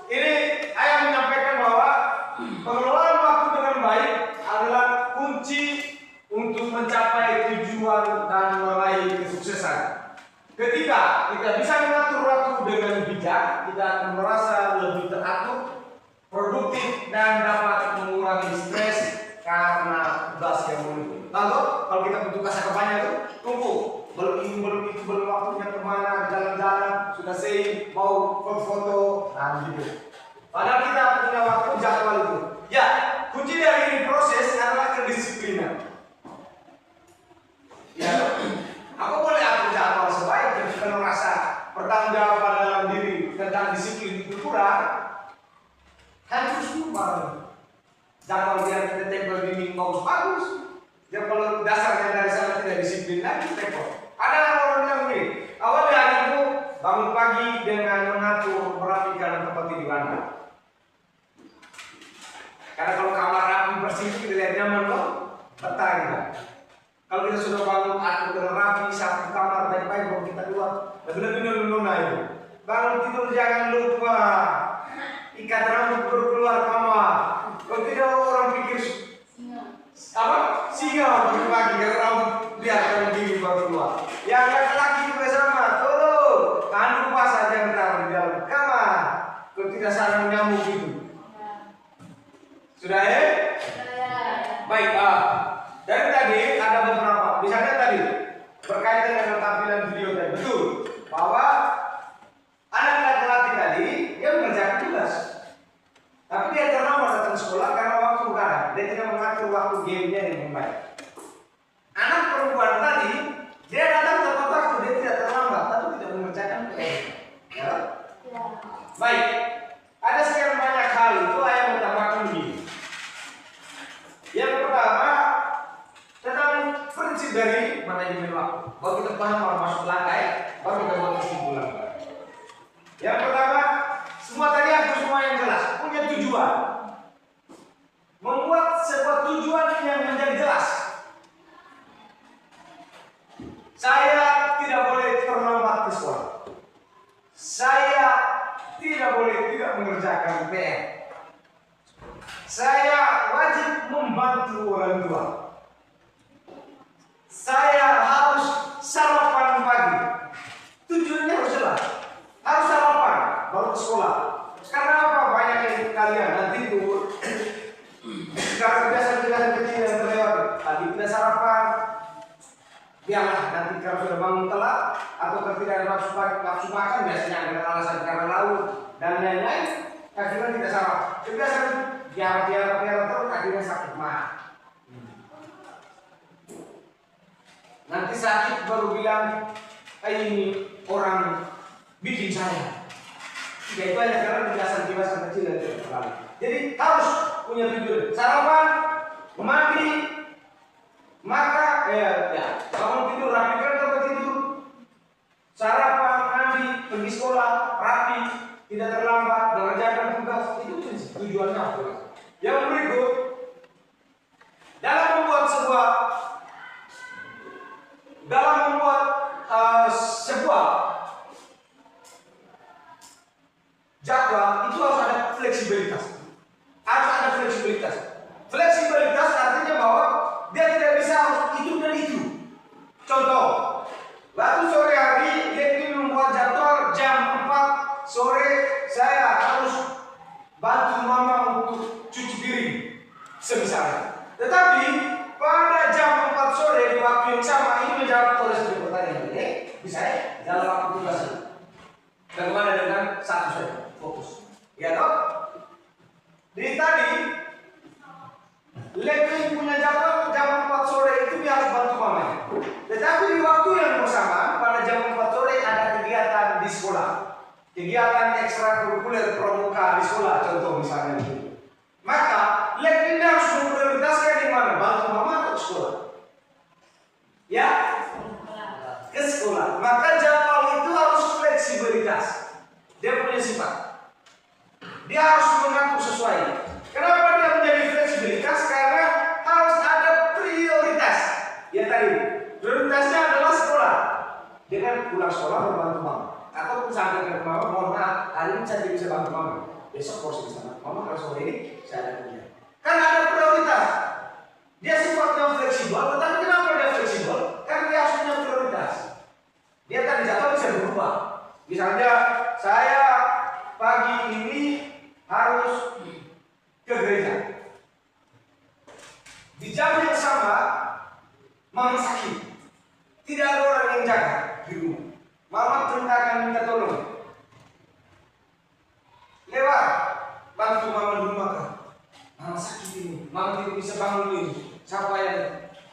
Ini saya menyampaikan bahwa pengelolaan waktu dengan baik adalah kunci untuk mencapai tujuan dan meraih kesuksesan. Ketika kita bisa mengatur waktu dengan bijak, kita akan merasa lebih teratur, produktif, dan dapat mengurangi stres karena tugas yang menumpuk. Lalu kalau kita butuh kasar kebanyakan itu tumpuk, belum itu, belum waktunya kemana, jalan-jalan, sudah say mau foto, nah gitu. Padahal kita punya waktu jadwal itu. Ya, kunci dari ini proses adalah kedisiplinan. Ya, aku boleh atur jadwal sebaik, dan kalau merasa bertanggung jawab dalam diri tentang disiplin itu kurang, hancur semua. Jadwal biar kita tempel dinding bagus. Ya kalau dasarnya dari sana tidak disiplin lagi tempel. Ada orang yang begini, awal hari itu bangun pagi dengan mengatur merapikan tempat tidur Anda. Karena kalau kamar rapi bersih kita lihat nyaman loh, betah kita. Kalau kita sudah bangun atur dengan rapi, sapu kamar baik-baik baru kita keluar. Lebih-lebih nona itu. Bangun tidur jangan lupa ikat rambut baru keluar kamar. Kalau tidak orang pikir apa? Singa pagi-pagi karena rambut lihat kalau gini baru keluar. Yang laki-laki juga sama, turun. Tahan lupa saja yang taruh di dalam kamar. Kalau tidak sarang nyamuk itu. Sudah ya? Baik, dari tadi ada beberapa, misalnya tadi berkaitan dengan tampilan video tadi, betul bahwa anak laki-laki tadi dia mengerjakan tugas, tapi dia terlambat datang sekolah karena waktu begadang, dia tidak mengatur waktu gamenya dengan baik. Anak perempuan tadi dia datang tepat waktu, dia tidak terlambat, tapi tidak mengerjakan PR. Ya? Baik, ada sekian banyak hal itu yang menambahkan begini. Yang pertama tentang prinsip dari manajemen waktu. Baru kita paham baru masuk langkah, baru kita buat kesimpulan. Yang pertama, semua tadi aku semua yang jelas punya tujuan. Membuat sebuah tujuan yang menjadi jelas. Saya tidak boleh terlambat ke sekolah. Saya tidak boleh tidak mengerjakan PR. Saya wajib membantu orang tua. Saya harus sarapan pagi. Tujuannya harus jelas. Harus sarapan baru ke sekolah. Karena apa? Banyak yang kalian nanti itu sekarang kebiasaan kecil yang terlewat. Tadi tidak sarapan, biarlah nanti kalau sudah bangun telat atau tidak ada nafsu makan, biasanya ada alasan karena laut dan lain-lain, akhirnya tidak salah. Kebiasaan biara terus akhirnya sakit mah. Nanti sakit baru bilang, ini orang bikin saya. Ya itu hanya karena kebiasaan kecil dan tidak terlalu. Jadi harus punya tujuan. Sarapan, mandi, maka bangun tidur, rapikan tempat tidur. Sarapan, mandi, pergi sekolah, rapi, tidak terlambat, mengerjakan tugas. Itu tujuannya. Yang berikut, dalam membuat sebuah jadwal itu harus ada fleksibilitas. Harus ada fleksibilitas. Fleksibilitas artinya bahwa dia tidak bisa harus itu dan itu. Contoh, waktu sore hari dia membuat jadwal jam 4 sore saya harus bantu mama untuk cuci piring semisalnya. Tetapi pada jam 4 sore di waktu yang sama ini menjawab oleh sebuah pertanyaan ini bisa dalam waktu tugas. Bagaimana dengan satu saja fokus? Ya toh? Jadi tadi Levin punya jam 4 sore itu dia harus bantu mamanya. Tetapi di waktu yang bersama pada jam 4 sore ada kegiatan di sekolah, kegiatan ekstrakurikuler pramuka di sekolah contoh misalnya itu. Maka Levin harus memprioritaskan di mana bantu mama atau sekolah. Ya, ke sekolah. Maka jadwal itu harus fleksibilitas. Dia punya sifat. Dia harus mengatur sesuai. Kenapa dia menjadi fleksibilitas? Karena harus ada prioritas. Ya tadi, prioritasnya adalah sekolah. Dia kan pulang sekolah membantu mama. Atau sampai ke mama, mohon maaf, hari ini saya tidak bisa bantu mama. Besok porsi di sana. Mama kalau sore ini saya ada kerja. Kan ada prioritas. Dia sifatnya fleksibel, tetapi kenapa dia fleksibel? Karena dia harus punya prioritas. Dia tadi jadwal bisa berubah. Misalnya saya pagi ini harus ke gereja. Di jam yang sama, mama sakit. Tidak ada orang yang jaga di rumah. Mama perintahkan minta tolong. Lewat, bantu mama di rumah kan. Mama sakit ini, mama tidak bisa bangun ini. Siapa yang?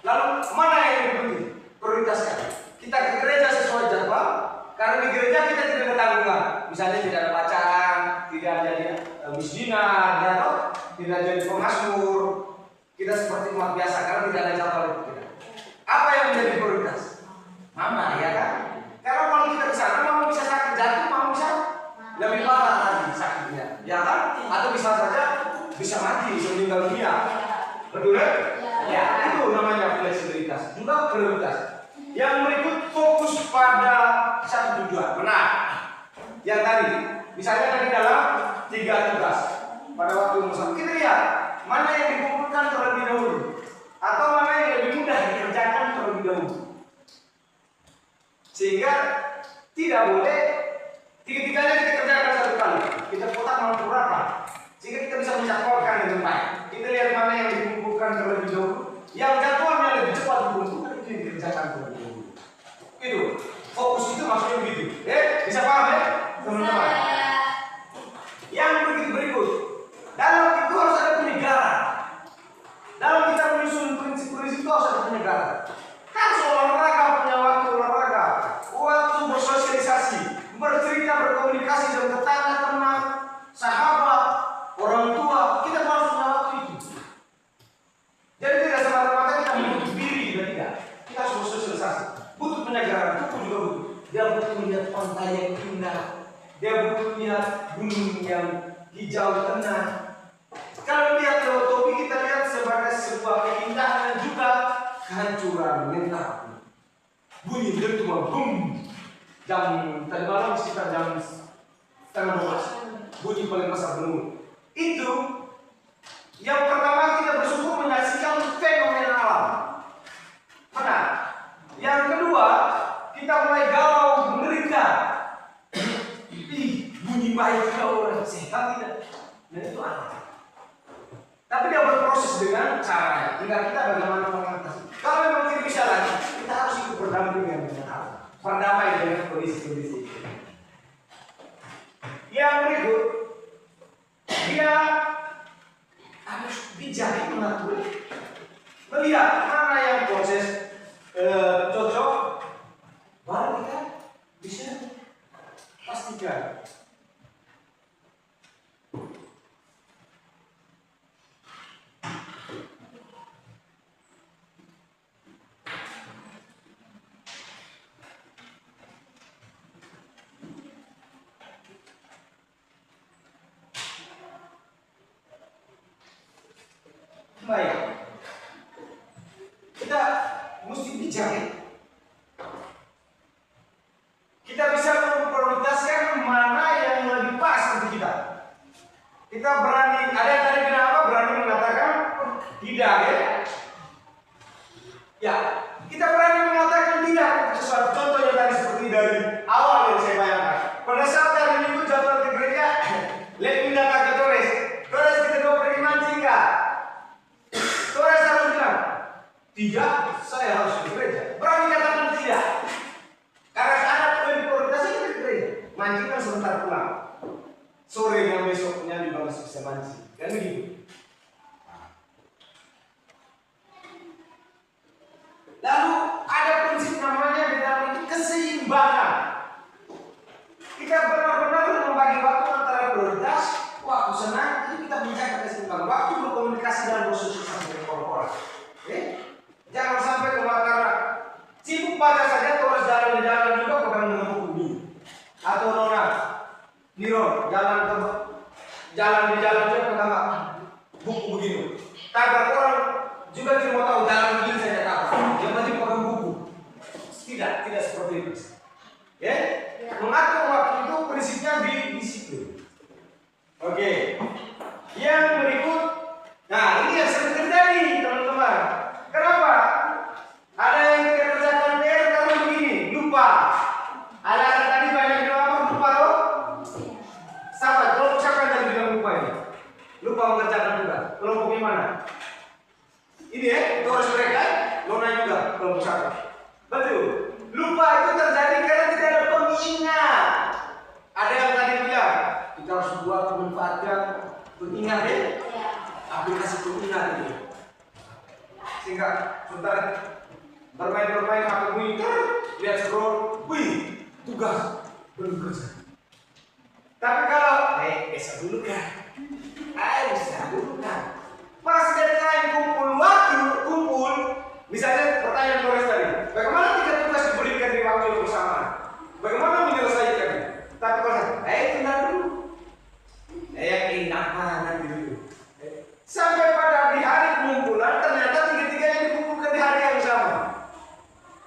Lalu mana yang lebih penting? Prioritaskan. Kita ke gereja sesuai jadwal. Karena di gereja kita tidak ada tanggungan. Misalnya tidak ada bacaan, tidak ada misdinan, tidak jadi pemazmur. Kita seperti umat biasa karena tidak ada jadwal itu. Apa yang menjadi prioritas? Mama, ya kan? Karena kalau kita ke sana, mama bisa sakit jatuh, mama bisa lebih parah lagi sakitnya, ya kan? Atau bisa saja bisa mati, bisa meninggal dunia. Betul ya? Ya, itu namanya fleksibilitas. Juga prioritas. Yang berikut fokus pada satu tujuan. Benar. Yang tadi, misalnya tadi dalam 3 tugas pada waktu musim. Kita lihat mana yang dikumpulkan terlebih dahulu, atau mana yang lebih mudah dikerjakan terlebih dahulu. Sehingga tidak boleh tiga-tiganya kita kerjakan satu kali. Kita kotak mampu berapa? Sehingga kita bisa mencapai dengan baik. Kita lihat mana yang dikumpulkan terlebih dahulu, yang jadwalnya lebih cepat dikumpulkan itu yang dikerjakan terlebih dahulu. Itu fokus itu maksudnya begitu. Bisa paham ya, teman-teman? Yang berikut, dalam itu harus ada penyegaran. Dalam kita menyusun prinsip-prinsip itu harus ada penyegaran. Kan olahraga punya waktu olahraga, waktu bersosialisasi, bercerita, berkomunikasi dengan tetangga, teman, sahabat, orang tua. Kita harus punya waktu itu. Jadi tidak semata-mata kita menutup diri dan tidak. Kita harus bersosialisasi. Butuh penyegaran, tubuh juga butuh. Dia butuh melihat pantai yang indah. Dia butuh melihat gunung yang hijau tenang. Kalau lihat topi kita lihat sebagai sebuah keindahan dan juga kehancuran mental. Bunyi dentuman boom. Jam tadi malam sekitar jam 11:30. Bunyi paling besar benung. Itu yang pertama kita bersyukur menyaksikan fenomena alam. Benar. Yang kedua kita mulai galau menderita. Bunyi baik orang sehat tidak. Dan itu aneh. Tapi dia berproses dengan caranya. Tinggal kita bagaimana mengatasi. Kalau memang tidak bisa lagi, kita harus ikut berdampingan. berdampingan dengan Allah, berdamai dengan kondisi-kondisi itu. Yang berikut, dia harus bijak mengatur, melihat mana yang proses cocok, baru kita bisa pastikan. Baik, kita mesti bijak ya. Kita bisa memprioritaskan mana yang lebih pas untuk kita. Kita berani, ada yang tadi bilang apa? Berani mengatakan tidak ya. Ya, kita berani mengatakan tidak untuk sesuatu. Contohnya tadi seperti dari awal yang saya bayangkan. Pada saat hari Minggu jadwal ke gereja, lihat pindah ke Torres. Torres kita mau pergi mancing kah? Torres harus bilang, tidak, saya harus ke gereja. Berani katakan tidak. Karena ada prioritasnya kita ke gereja. Mancing kan sebentar pulang. Sore yang besoknya juga masih bisa mancing. Kan begitu. Lalu ada prinsip namanya di dalam itu keseimbangan. Kita benar-benar membagi waktu antara prioritas, waktu senang, jadi kita menjaga keseimbangan. Waktu berkomunikasi dan bersosialisasi dengan orang-orang. Jangan sampai kebakaran sibuk baca saja, terus jalan-jalan juga pegang dengan buku ini. Atau Nona, Niro, jalan di jalan juga pegang buku begini. Tagar orang juga tidak mau tahu jalan begini saja tahu. Yang penting pegang buku. Tidak seperti itu. Ya, mengatur waktu itu prinsipnya di disiplin. Oke. Yang berikut, nah ini yang sering terjadi teman-teman. Kenapa? Ada yang tidak kerjakan PR karena begini, lupa. Ada tadi banyak bilang apa? Lupa loh. Sahabat, kelompok siapa yang tadi bilang lupa ini? Lupa mengerjakan juga. Kelompoknya mana? Ini ya, itu harus mereka. Lona juga kelompok siapa? Betul. Lupa itu terjadi karena tidak ada pengingat. Ada yang tadi bilang kita harus buat memanfaatkan pengingat ya. Aplikasi pengingat ini. Sehingga sebentar bermain HP bunyi, lihat scroll, wih, tugas belum kerja. Tapi kalau, besok dulu kan, bisa dulu kan. Pas deadline kumpul, misalnya pertanyaan Torres tadi, bagaimana 3 tugas diberikan di waktu yang bersamaan? Bagaimana menyelesaikannya? Tapi kalau tinggal dulu, nanti dulu. Sampai pada di hari pengumpulan ternyata tiga-tiganya dikumpulkan di hari yang sama.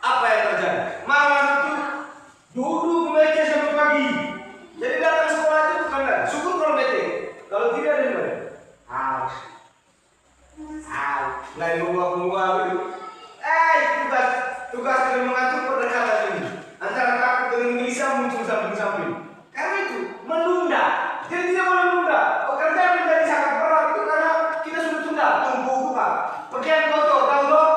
Apa yang terjadi? Malam itu duduk meja sampai pagi. Jadi datang sekolah itu bukan dah. Syukur kalau meeting. Kalau tidak ada mana? Lain menguap itu. Tugas dengan mengatur pendekatan ini antara takut dengan gelisah muncul samping-samping. Karena itu menunda. Jadi tidak boleh menunda. Pekerjaan menjadi sangat berat itu karena kita sudah tunda. Tunggu buka. Pakaian kotor, tahu dong?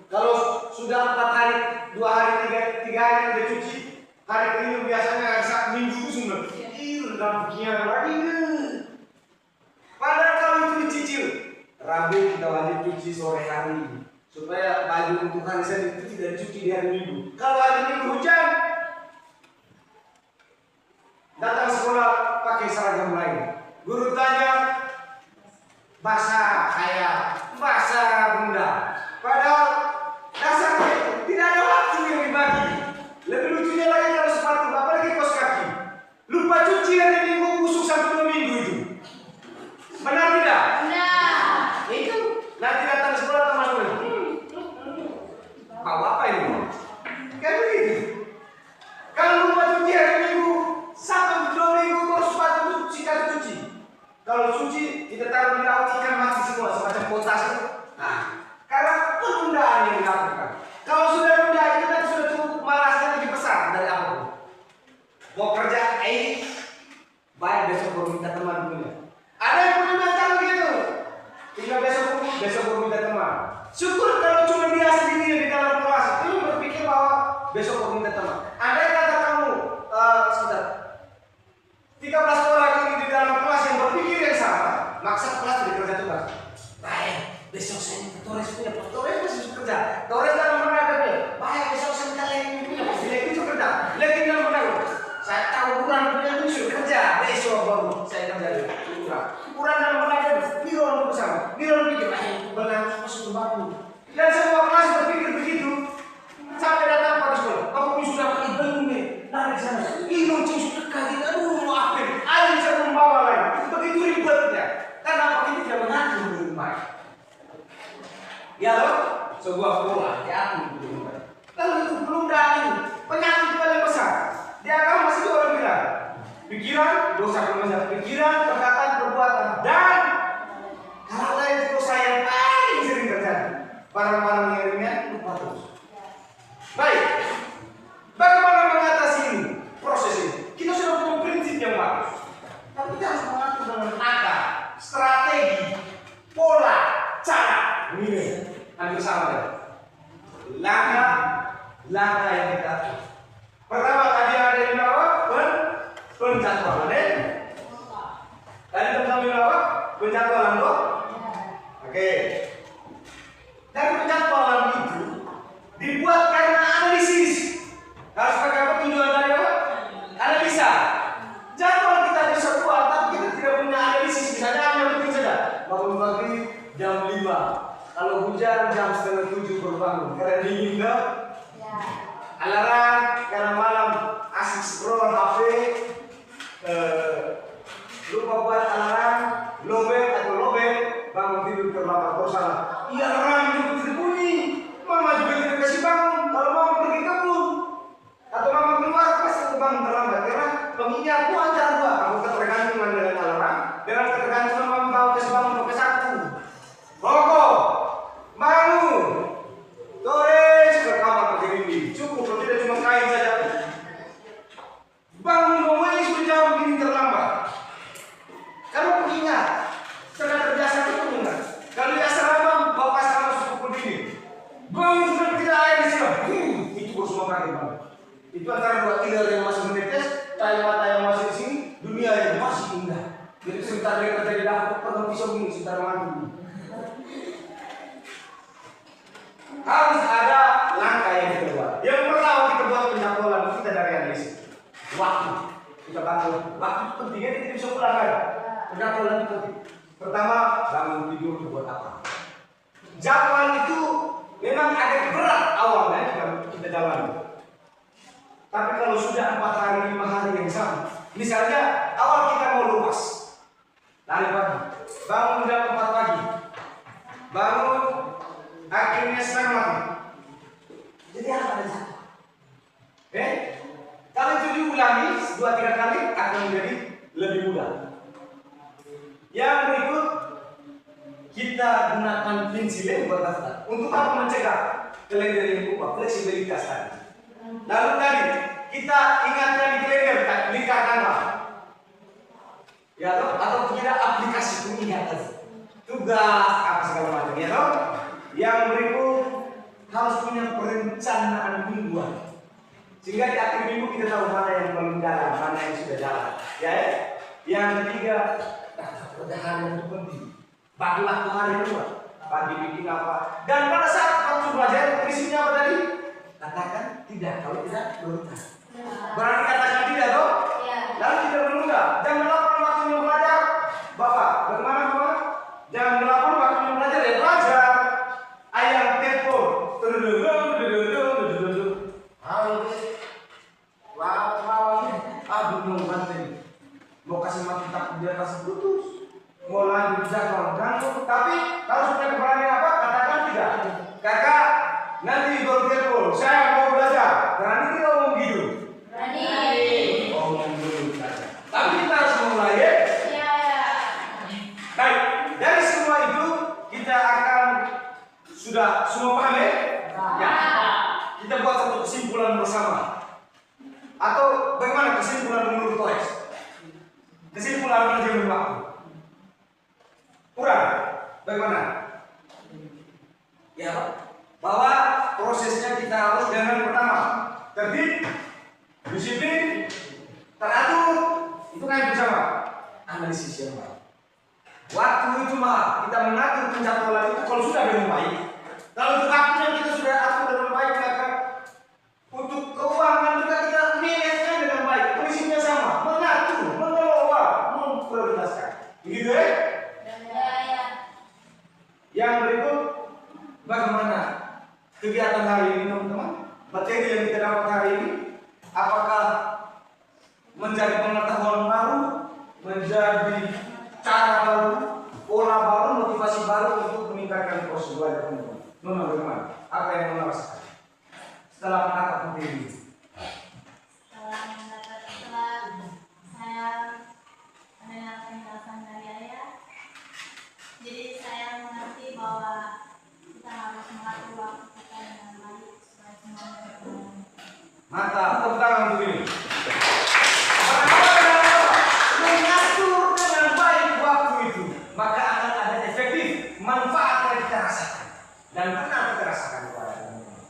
Kalau sudah 4 hari, 2 hari, 3 hari udah cuci, hari kelima biasanya hari Sabtu Minggu itu sudah. Udah begini lagi. Padahal kalau itu dicicil, Rabu kita wajib cuci sore hari supaya baju untuk hari Senin itu tidak dicuci di hari Minggu. Kalau hari Minggu hujan, datang sekolah pakai seragam lain. Guru tanya, basah ayah, basah bunda. Padahal dasarnya tidak ada waktu yang dibagi. Lebih lucunya lagi kalau sepatu, apalagi kaos kaki. Lupa cuci hari Minggu, busuk sampai 2 minggu itu. Benar tidak? Benar. Itu nanti datang sekolah teman-teman. Mau apa ini? Kan begitu. Kalau lupa cuci hari Minggu, sampai 2 minggu terus sepatu sikat cuci. Kalau cuci kita taruh di laut ikan mati semua semacam potas itu. Nah, karena penundaan yang dilakukan. Kalau sudah tunda itu kan sudah cukup malasnya lebih besar dari apapun. Mau kerja, baik besok baru minta teman punya. Ada yang punya mental begitu. Tinggal besok baru minta teman. Syukur kalau cuma dia sendiri di dalam kelas. besok kau minta teman. Andai kata kamu sebentar 13 orang ini di dalam kelas yang berpikir yang sama, maksa kelas tidak kerja tugas. Baik, besok saya minta Torres punya, Torres masih kerja. Torres dalam menghadapi. Baik, besok saya minta Leki punya, pasti Leki itu kerja. Leki dalam menghadapi. Saya tahu kurang punya musuh kerja. Besok baru saya kerja dulu. Kurang dalam menghadapi. Niron bersama. Niron pikir, benar masuk ke baku. Dan semua kelas berpikir begitu. Sampai datang pada sekolah. Kamu sudah pakai belum nih? Lari ke sana. Ini lonceng sudah kaget. Aduh, maafin. Ayo bisa membawa lagi. Begitu ribetnya. Karena apa itu tidak mengatur di rumah. Ya loh, sebuah pola diatur di rumah. Lalu itu belum dari penyakit paling besar. Di agama masih orang bilang pikiran, dosa kemenjak pikiran, perkataan, perbuatan, dan hal lain dosa yang paling sering terjadi. Barang-barang yang ringan lupa terus. Baik, bagaimana mengatasi ini? Proses ini. Kita sudah punya prinsip yang bagus, tapi kita harus mengatur dengan akal, strategi, pola, cara. Ini hampir sama ya. Langkah yang kita atur. Pertama tadi ada yang apa? Penjadwalan. Tadi tentang apa? Penjadwalan loh. Oke. Dan penjadwalan itu dibuat karena analisis. Harus pakai apa tujuan dari apa? Analisa. Jadwal kita bisa buat, tapi kita tidak punya analisis. Misalnya analisis saja. Bangun pagi jam 5. Kalau hujan jam 6:30 berbangun. Karena dingin kan? Alarm karena malam asik scroll HP. Lupa buat alarm, lobet, bangun tidur terlambat bersalah. Iya alarm juga tidak bunyi. Mama juga tidak kasih bangun. Kalau mama pergi kebun atau mama keluar pasti bangun terlambat karena pengingatku antara dua. Aku ketergantungan dengan alarm, dengan ketergantungan mama bawa kasih bangun pakai saku. Pokok, bangun, Torres ke kamar berdiri. Cukup, kalau tidak cuma kain saja. Bangun ngomongin sudah jam begini terlambat. Kamu pengingat, sudah terbiasa pengingat. Kalau di asrama, bapak asrama suku begini. Bangun sudah tidak air di sini. Itu bos semua kaget banget. Itu antara dua killer yang masih menetes, cahaya mata yang masih di sini, dunia yang masih indah. Jadi sebentar dia terjadi dah, pegang pisau ini, sebentar mati. Harus ada langkah yang kita buat. Yang pertama kita buat penjadwalan kita dari analisis. Waktu kita bangun. Waktu itu penting, kita tidak bisa pulang kan? Penjadwalan itu penting. Pertama, bangun tidur buat apa? Jadwal itu memang agak berat awalnya kita jalani. Tapi kalau sudah 4 hari, 5 hari yang sama, misalnya awal kita mau lupas, lari pagi, bangun jam 4 pagi, bangun akhirnya setengah mati. Jadi apa dari sana? Kalau itu diulangi 2-3 kali akan menjadi lebih mudah. Yang berikut kita gunakan pensil buat daftar. Untuk apa? Mencegah kalender yang berubah, fleksibilitas tadi. Lalu tadi kita ingatkan di kalender lingkar tanggal. Ya toh? Atau tidak aplikasi pengingat tadi. Tugas apa segala macam ya toh? Yang berikut harus punya perencanaan mingguan. Sehingga di akhir minggu kita tahu mana yang belum jalan, mana yang sudah jalan. Ya. Yang ketiga, pada hari yang penting. Bagilah ke hari kedua. Pagi bikin apa? Dan pada saat kamu belajar, prinsipnya apa tadi? Katakan tidak. Kalau tidak, berhutang. Berarti katakan tidak toh? Lalu tidak berhutang. Jam 8 waktunya belajar. Bapak, bagaimana Bapak? Jam 8 waktunya belajar ya belajar. Ayam telepon. Halo, aduh dong banting. Mau kasih mati tak dia kasih putus. Mau lanjut jadwal ganggu. Tapi harus punya keberanian apa? Katakan tidak. Kakak, nanti baru telepon. Saya mau belajar. Berani tidak ngomong gitu? Berani. Ngomong dulu saja. Tapi kita harus memulai ya. Iya. Baik. Dari semua itu kita akan sudah semua paham ya? Ya. Kita buat satu kesimpulan bersama. Atau bagaimana kesimpulan menurut Torres? Kesimpulan manajemen waktu. Kurang. Bagaimana? Ya, bahwa prosesnya kita harus dengan pertama tertib, disiplin, teratur, itu kan yang bersama. Analisis yang baik. Waktu itu mah kita mengatur penjadwalan itu kalau sudah dengan baik. Kalau untuk waktunya kita sudah atur dengan baik, maka untuk keuangan kita manage dengan baik. Prinsipnya sama, mengatur, mengelola, memprioritaskan. Begitu ya? Ya. Yang berikut, bagaimana kegiatan hari ini teman-teman? Materi yang kita dapat hari ini, apakah menjadi pengetahuan baru, menjadi cara baru, pola baru, motivasi baru untuk meningkatkan proses belajar teman-teman? Teman-teman, apa yang merasakan setelah mendapat materi ini? Setelah saya mendengar penjelasan dari ayah, jadi saya mengerti bahwa kita harus mengatur waktu kita dengan baik supaya semuanya berjalan. Mantap, tepuk tangan untuk ini. Mengatur dengan baik waktu itu, maka akan ada efektif manfaat yang kita rasakan dan pernah kita rasakan kepada teman-teman.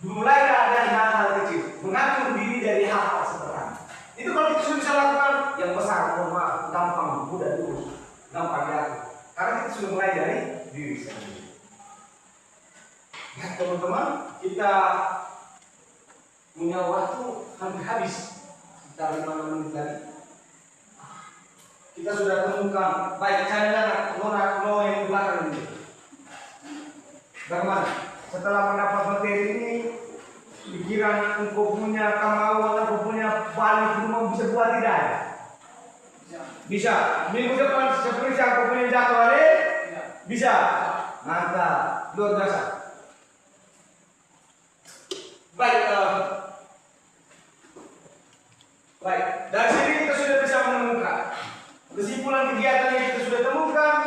Mulai dari hal-hal kecil, mengatur diri dari hal-hal sederhana. Itu kalau kita sudah bisa lakukan, yang besar, maaf, gampang, mudah diurus, gampang diatur. Karena kita sudah mulai dari diri sendiri. Ya teman-teman, kita punya waktu hampir habis, sekitar 5 menit lagi. Kita sudah temukan baik saya Nona yang di belakang ini. Bagaimana? Setelah mendapat materi ini, pikiran engkau punya kemauan, engkau punya balik rumah bisa buat tidak? Bisa. Minggu depan seperti yang engkau punya jadwal bisa. Mantap, luar biasa. Baik, dari sini kita sudah bisa menemukan kesimpulan kegiatan yang kita sudah temukan,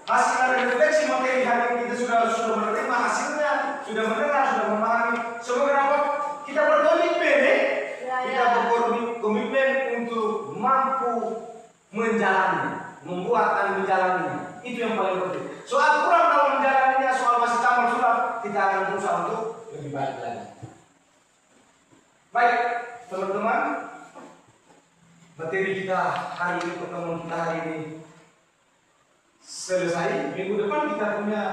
hasil dari refleksi materi hari ini kita sudah menerima hasilnya, sudah mendengar, sudah memahami. Semoga dapat kita berkomitmen, kita berkomitmen untuk mampu menjalani, membuat dan menjalani. Itu yang paling penting. Soal kurang dalam menjalaninya, soal masih tamal sulam, kita akan berusaha untuk lebih baik lagi. Baik, teman-teman. Materi kita hari ini, pertemuan kita hari ini selesai. Minggu depan kita punya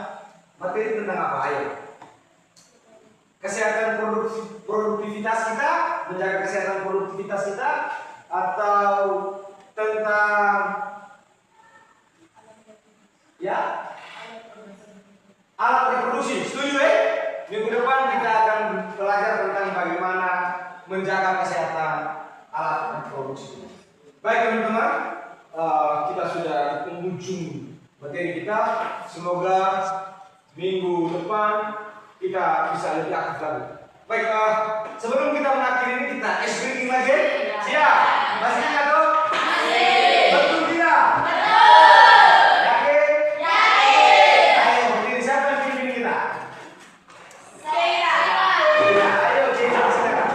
materi tentang apa? Ayo. Kesehatan produktivitas kita, menjaga kesehatan produktivitas kita, atau tentang ya alat reproduksi. Setuju ya? Minggu depan kita akan belajar tentang bagaimana menjaga kesehatan alat reproduksi. Baik teman-teman, kita sudah di penghujung materi kita. Semoga minggu depan kita bisa lebih aktif lagi. Baik, sebelum kita mengakhiri ini kita ice breaking lagi. Siap? Masih ingat dong? Masih. Betul tidak? Betul. Yakin? Yakin. Ayo, berdiri siapa yang pimpin kita? Saya. Ya, ayo kita silakan.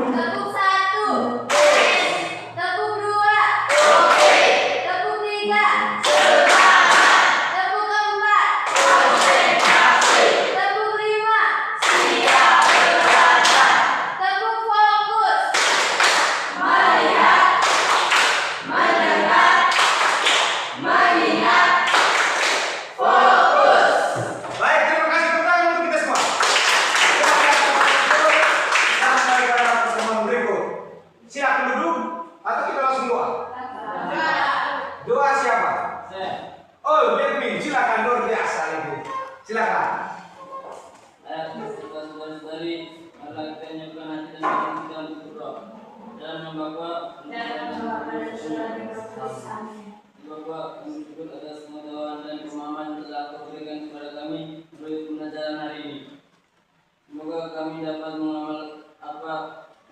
Tepuk 1. Tepuk 2. Tepuk 3. Tepuk 4. Tepuk 5. Tepuk fokus. Melihat, mendengar, mengingat, fokus. Baik, terima kasih tepuk tangan untuk kita semua. Sampai ke pertemuan berikut. Siap duduk atau kita langsung doa? Doa siapa? Oh, Betmi, silakan, luar biasa itu. Silakan. Ayat saudara-saudari, mari kita menyiapkan hati dan pikiran kita untuk berdoa dan membawa Bapak bersyukur atas pengetahuan dan pemahaman yang telah Kau berikan kepada kami melalui pembelajaran hari ini. Semoga kami dapat mengamal apa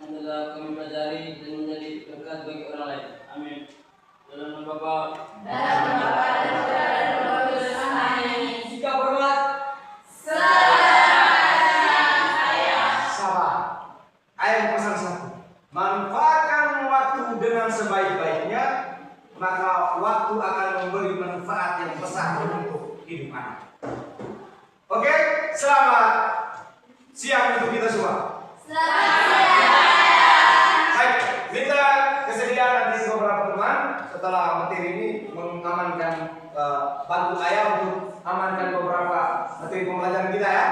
yang telah kami pelajari dan menjadi berkat bagi orang lain. Amin. Dalam nama Bapa Jika berbuat Sabar. Ayat pesan 1. Manfaatkan waktu dengan sebaik-baiknya, maka waktu akan memberi manfaat yang besar untuk hidup Anda. Oke? selamat siang untuk kita semua. Baik, minta kesediaan nanti beberapa teman setelah materi ini mengamankan bantu saya untuk amankan beberapa materi pembelajaran kita ya.